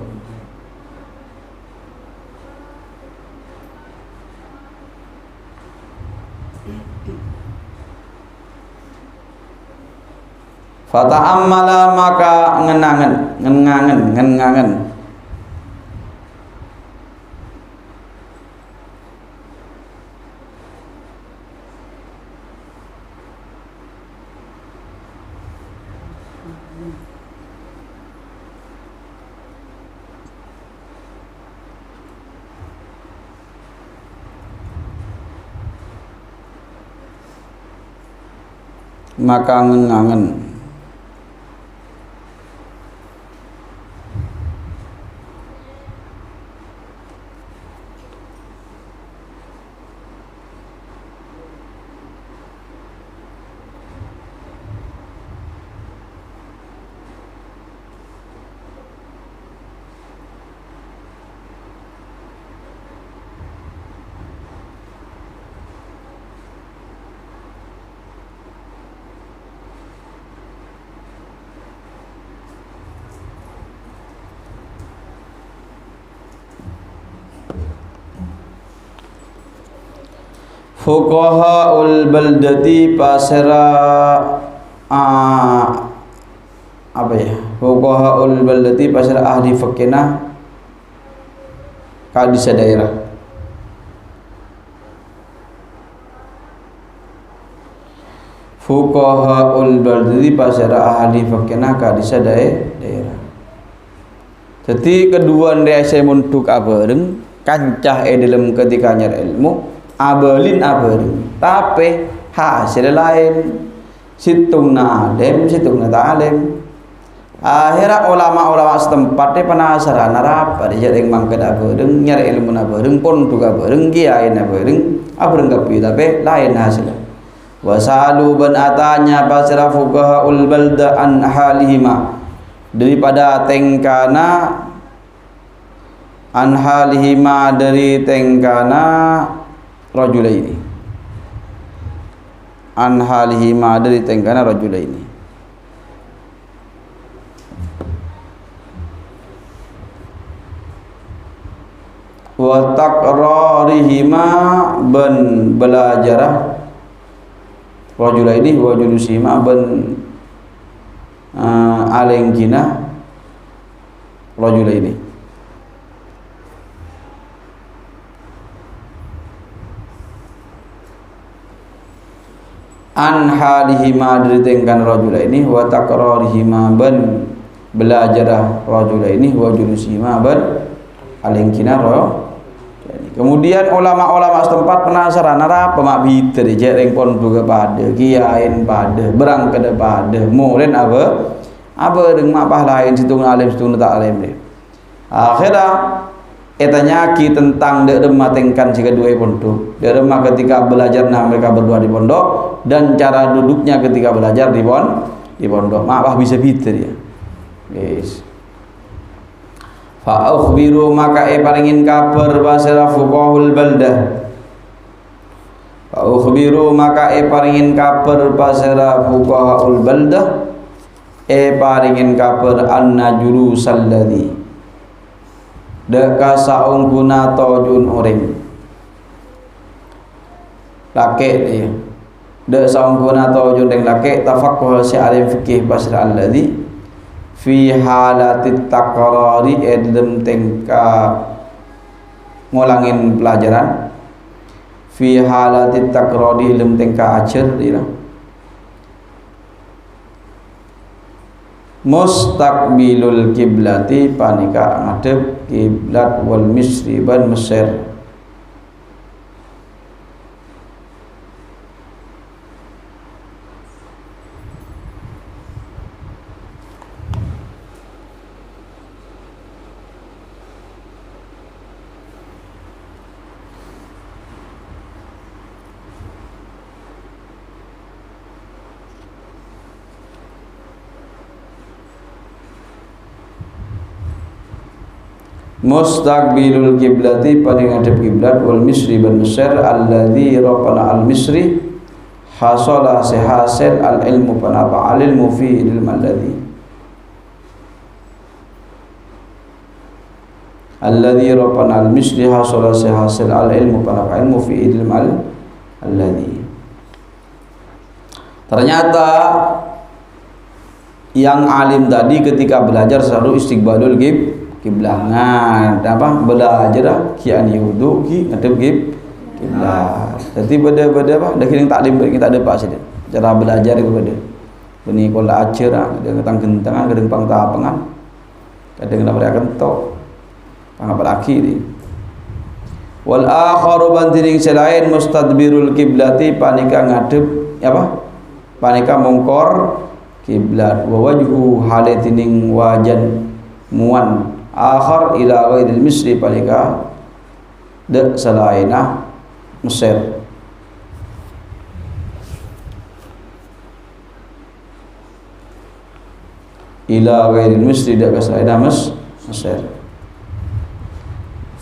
Fata'ammala maka ngenangen maka ngenangen fuqahaul baldati pasera apa ya fuqahaul baldati pasera ahli fikihna ka di daerah fuqahaul baldati pasera ahli fikihna ka di daerah. Jadi kedua ndek muntuk abareng kancah dalam ketika nyari ilmu abalin tapi hasil lain situngna alim situngna ta'alim. Akhirnya ulama-ulama setempat dia penasaran apa dia yang mangkat abareng nyari ilmu abareng pun juga bareng kiai abareng kapi tapi lain hasilnya. Wasalu ban atanya pasira fuqahaul balda an halihima daripada tengkana an halihima dari tengkana rajulaini, an halihima dari tengkana rajulaini. Wa takrarihima ban belajarah rajulaini wa julusihima ban alengkina rajulaini. An halihima dari tengkan rajulaini wa takrarihima ban belajarah rajulaini wa julusihima ban alengkina rajulaini. Kemudian ulama-ulama setempat penasaran apa mak biter jereng pon juga pada kiain pada berang ke pada mulen apa dengan mak lain situ alim situ tak alim dia. Akhirnya etanya ki tentang dek remah tengkan si kedua pondok. Dek remah ketika belajar nah mereka berdua di pondok dan cara duduknya ketika belajar di pondok. Mak bisa biter ya. Guys. Fa ukhbiru maka paringin kabar pasira fuqahul baldah. Fa ukhbiru maka paringin kabar pasira fuqahul baldah. Paringin kabar anna julusal ladzi deka saung guna tojun orang laki dia dek saung guna tojun deng laki tafaqquh si alim fikih pasira alladzi fi halatit takrari dalam tengka ngulangin pelajaran fi halatit takrari dalam tengka ajar dia mustaqbilul kiblati panika ngadep kiblat wal misri ban Mesir. Mustaqbilul kiblati paling ngadep kiblat wal misri ban Mesir alladzi rafana al misri hasala sehasil al ilmu panapa al ilmu fi ilm alladzi rafana al misri hasala sehasil al ilmu panapa ilmu fi ilm alladzi. Ternyata yang alim tadi ketika belajar selalu istiqbalul kiblat apa belajar kian wudu ki ngadep kiblat. Jadi beda-beda apa dah kira taklim kita ada pak sini cara belajar itu beda beni kola acer ada ketang gentang kadang pang tapengan kadang nak mereka kentok pang apa laki ni wal akharu bantiring selain mustadbirul kiblati panika ngadep apa panika mongkor kiblat wa wajhu halatining wajan muan akhar ila ghairil misri palika de salaina Mesir. Ila ghairil misri de salaina Mesir.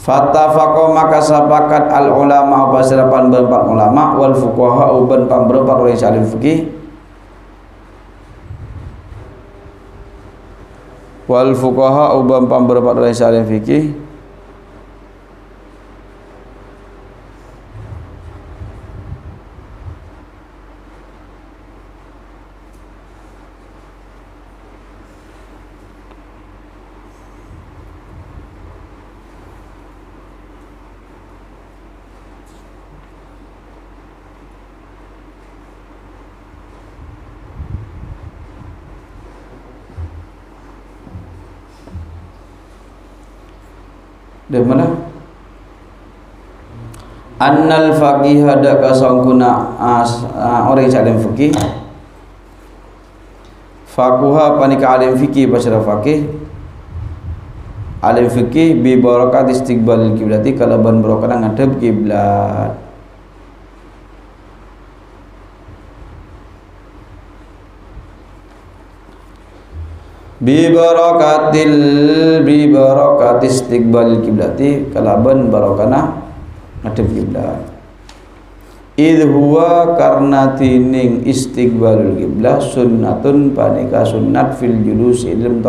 Fatafaqo maka sepakat al ulama pasirapan berempat ulama wal fuqaha uban pamberempat oleh salim fikih wal fuqaha ubam pamberempat oleh salim fikih dari mana? Annal faqih ada kasangkuna orang yang alim fikih. Faquha panika alim fikih pasra faqih. Alim fikih bi barakat istiqbalil kiblati kalaban barokah ngadep kiblat. bi barakatis istiqbal kiblati kalaban barakana ngadep kiblat. Idh huwa karna tining istiqbalul kiblah sunnatun panika sunnat fil julus ilm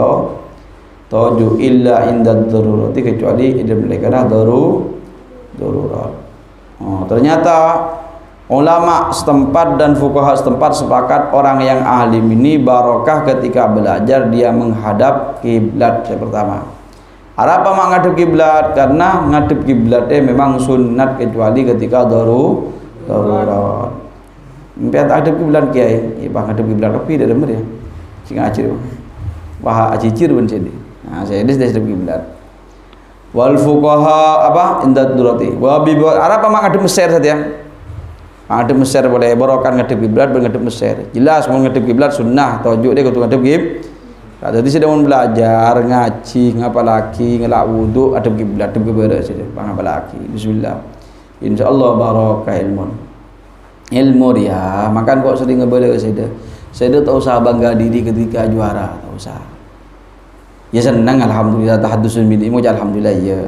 toju illa inda darurati kecuali ilm lekana darurat. Ternyata ulama setempat dan fuqaha setempat sepakat orang yang ahli ini barokah ketika belajar dia menghadap kiblat. Yang pertama, apa mak ngadep kiblat? Karena ngadep kiblat memang sunnat kecuali ketika darurat. Mpian tak ada kiblat kiai, bah ngadep kiblat tapi dah demer ya. Sing acir. Wah acicir pun sini. Nah, saya des ngadep kiblat. Wal fuqaha apa indat durati. Wa bi apa mak ngadep Mesir saja. Ngadep Mesir boleh barokan ngadep kiblat ngadep Mesir. Jelas mau ngadep kiblat sunnah, tajuk dia kudu ngadep kiblat. Jadi sedang belajar ngaji ngapa laki ngelak wudu ngadep kiblat ngadep kiblat saja. Ngapa laki. Bismillah. InsyaAllah barakah ilmu dia. Makan kok sering ngebela saya tak usah bangga diri ketika juara, tak usah. Ya senang alhamdulillah tahaddusun bil ilmu alhamdulillah ya.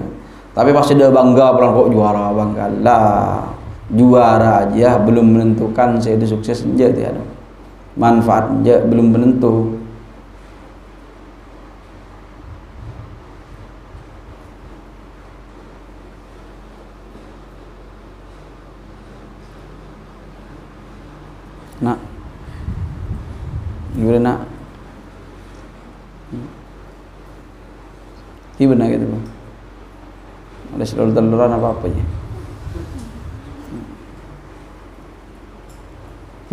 Tapi pasti dia bangga pulang kok juara, bangga lah. Juara aja belum menentukan saya sukses saja tiada. Manfaat aja belum menentu. Nak gimana nak ibu nak gitu ada telur-teluran apa ya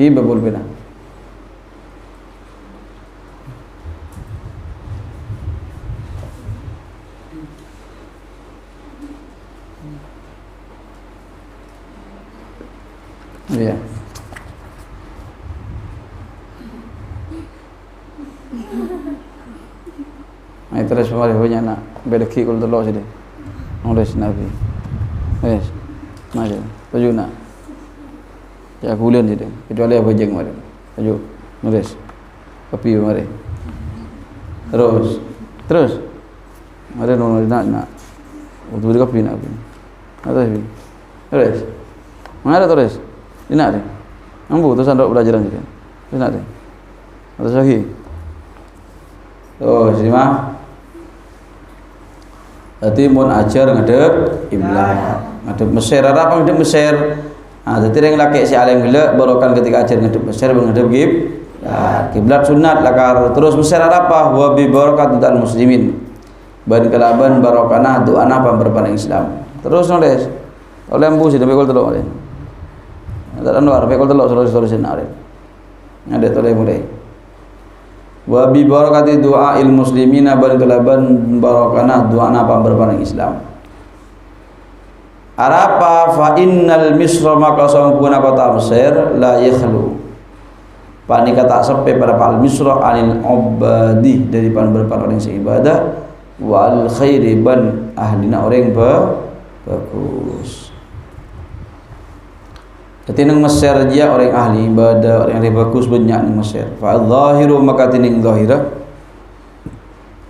ibu boleh nak iya. Terus mari banyak nak bedeki kul telok sini. Nulis Nabi. Wes. Macam. Tuju nak. Ya kulian sini. Kecuali apa jeng mari. Tuju. Nulis. Kopi mari. Terus. Mari nulis nak. Untuk di kopi nak. Ada sini. Terus. Mana ada terus? Ini nak. Ambu tu sandok pelajaran sini. Ini nak. Ada lagi. Oh, sini mah. Jadi mun ajar ngadep kiblat, ngadep Mesir. Apa ngadep Mesir? Jadi yang laki si alim gila barokan ketika ajar ngadep Mesir ngadep kiblat sunat lakar. Terus Mesir apa? Wa bi barakatil muslimin. Ban kalaban barokana doana pamberpan Islam. Terus nulis. Oleh embu sih bekol telok oleh. Tak anwar bekol telok solusi nare. Ada toleh mulai. Wa bi barakati du'ail muslimina ban kalaban barakana du'ana pamberpan Islam. Arapa fa innal misra maka sampuna kota Mesir la yakhlu. Panika tak sepe pada al misra anil ubadi dari pamberpan orang seibadah wal khairi ban ahlina orang bagus. Jadi nang Mesir dia orang ahli ibadah, orang yang bagus banyak nang Mesir. Fa adh-dhahiru maka tining zahira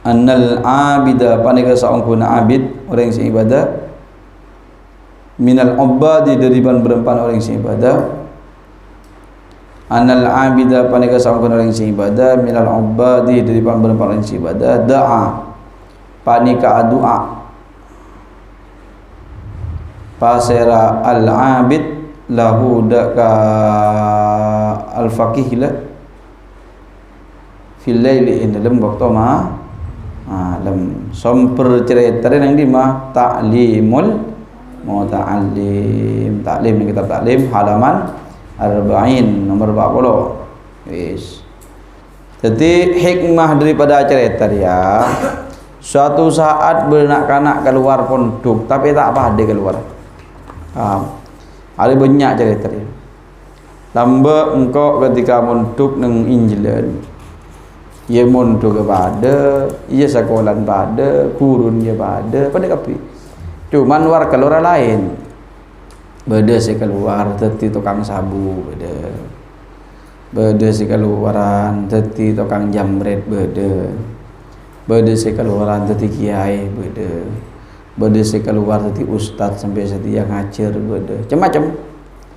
annal abida panika saungkuna abid orang yang ibadah minal ubadi dari berempan orang yang ibadah. Annal abida panika saungkuna orang yang ibadah minal ubadi dari berempan orang yang ibadah da'a panika doa pasera al-abid lahu daka al-faqih la fil laili in dalam waktu malam somper cerita nang di mah ta'limul muta'allim ta'lim ni kitab ta'lim halaman 40 nomor 40 wis. Jadi hikmah daripada cerita dia suatu saat beranak-anak keluar pondok tapi tak apa dia keluar. Ada banyak cerita dia. Lamba engkau ketika mondok nang England, ia mondok kepada, ia sekolah pada, kurun dia pada kapi. Cuman luar keluar lain. Beda si keluar, teti tukang sabu, beda si keluaran, teti tukang jamret, beda. bade keluaran tadi kiai bade keluar tadi ustaz sampai setia ngajar bade macam-macam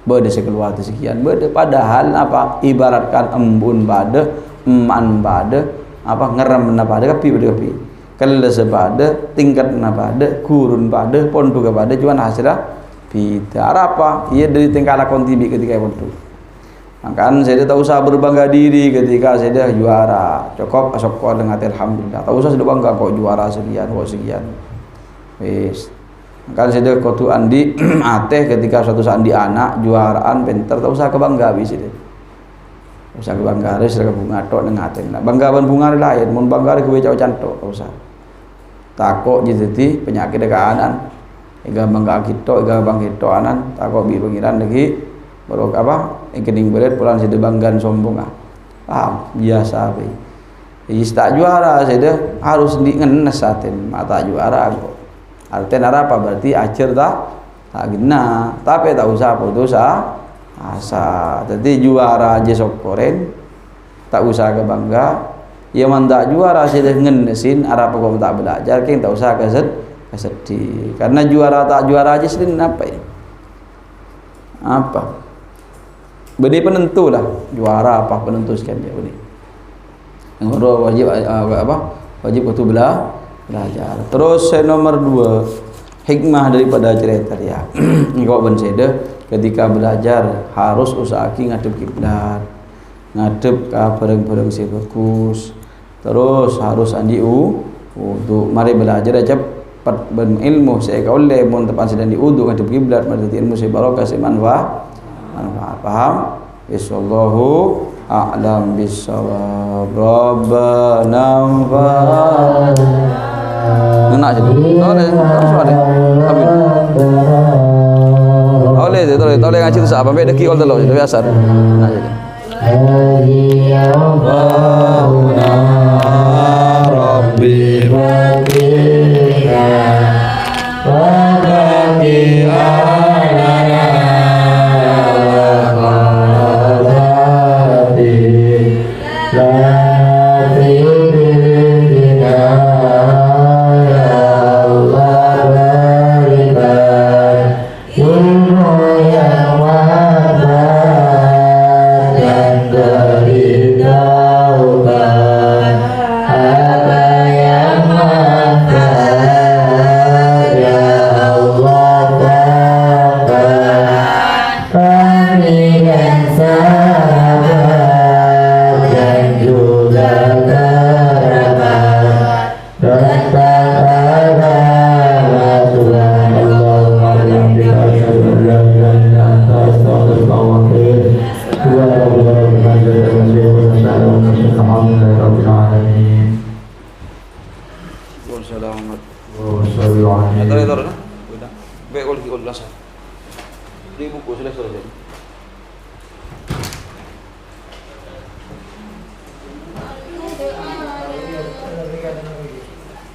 bade keluar tadi sekian bade padahal apa ibaratkan embun bade eman bade apa ngerem na bade kapi bade kapi kalau sebade tingkat na bade kurun bade pontu ke bade cuman hasilnya beda apa ia dari tingkat lakon tibi ketika pontu. Makanya saya tak usah berbangga diri ketika saya juara. Cukup asok dengan alhamdulillah. Tak usah sudah bangga kok juara sekian, kok sekian. Wis. Makanya saya kau tu andi ateh ketika suatu saat di anak juaraan pinter tak usah kebangga bis itu. Tak usah kebangga res ke bunga tok dengan ateh. Nah, bangga ban bunga lain, mun bangga ke becau cantok tak usah. Takok jadi penyakit dekanan. Ega bangga kita, ega bangga kita anan, takok bi pengiran lagi. Baru apa kening berat pulang saya banggan sombong biasa be tak juara saya harus di ngenes aten mata juara kok artinya apa berarti acer tak gina tapi tak usah putus asa jadi juara aja sok koren tak usah ke bangga ya mandak juara saya ngenesin arah pokok tak belajar king tak usah kesedih karena juara tak juara aja sering apa ya apa benda penentu lah juara apa penentu sekian dia benda yang kedua wajib wajib waktu belajar terus nomor 2 hikmah daripada cerita dia engkau benseda ketika belajar harus usahaki ngadep kiblat ngadep ke bareng-bareng si bagus terus harus andi untuk mari belajar aja cepat berilmu saya kau le mun tepat sedang diudu ngadep kiblat berarti ilmu saya barokah saya manfaat paham? Insyaallahu a'lam bissawab. Rabbana fa'alna enak je. Boleh, langsung ada. Amin. Boleh ngaji tu apa baik deki all telok biasa. Enak je. Allahuna rabbi rabbika wa baqi alana Baik, kalau di ulas. Di buku sudah selesai.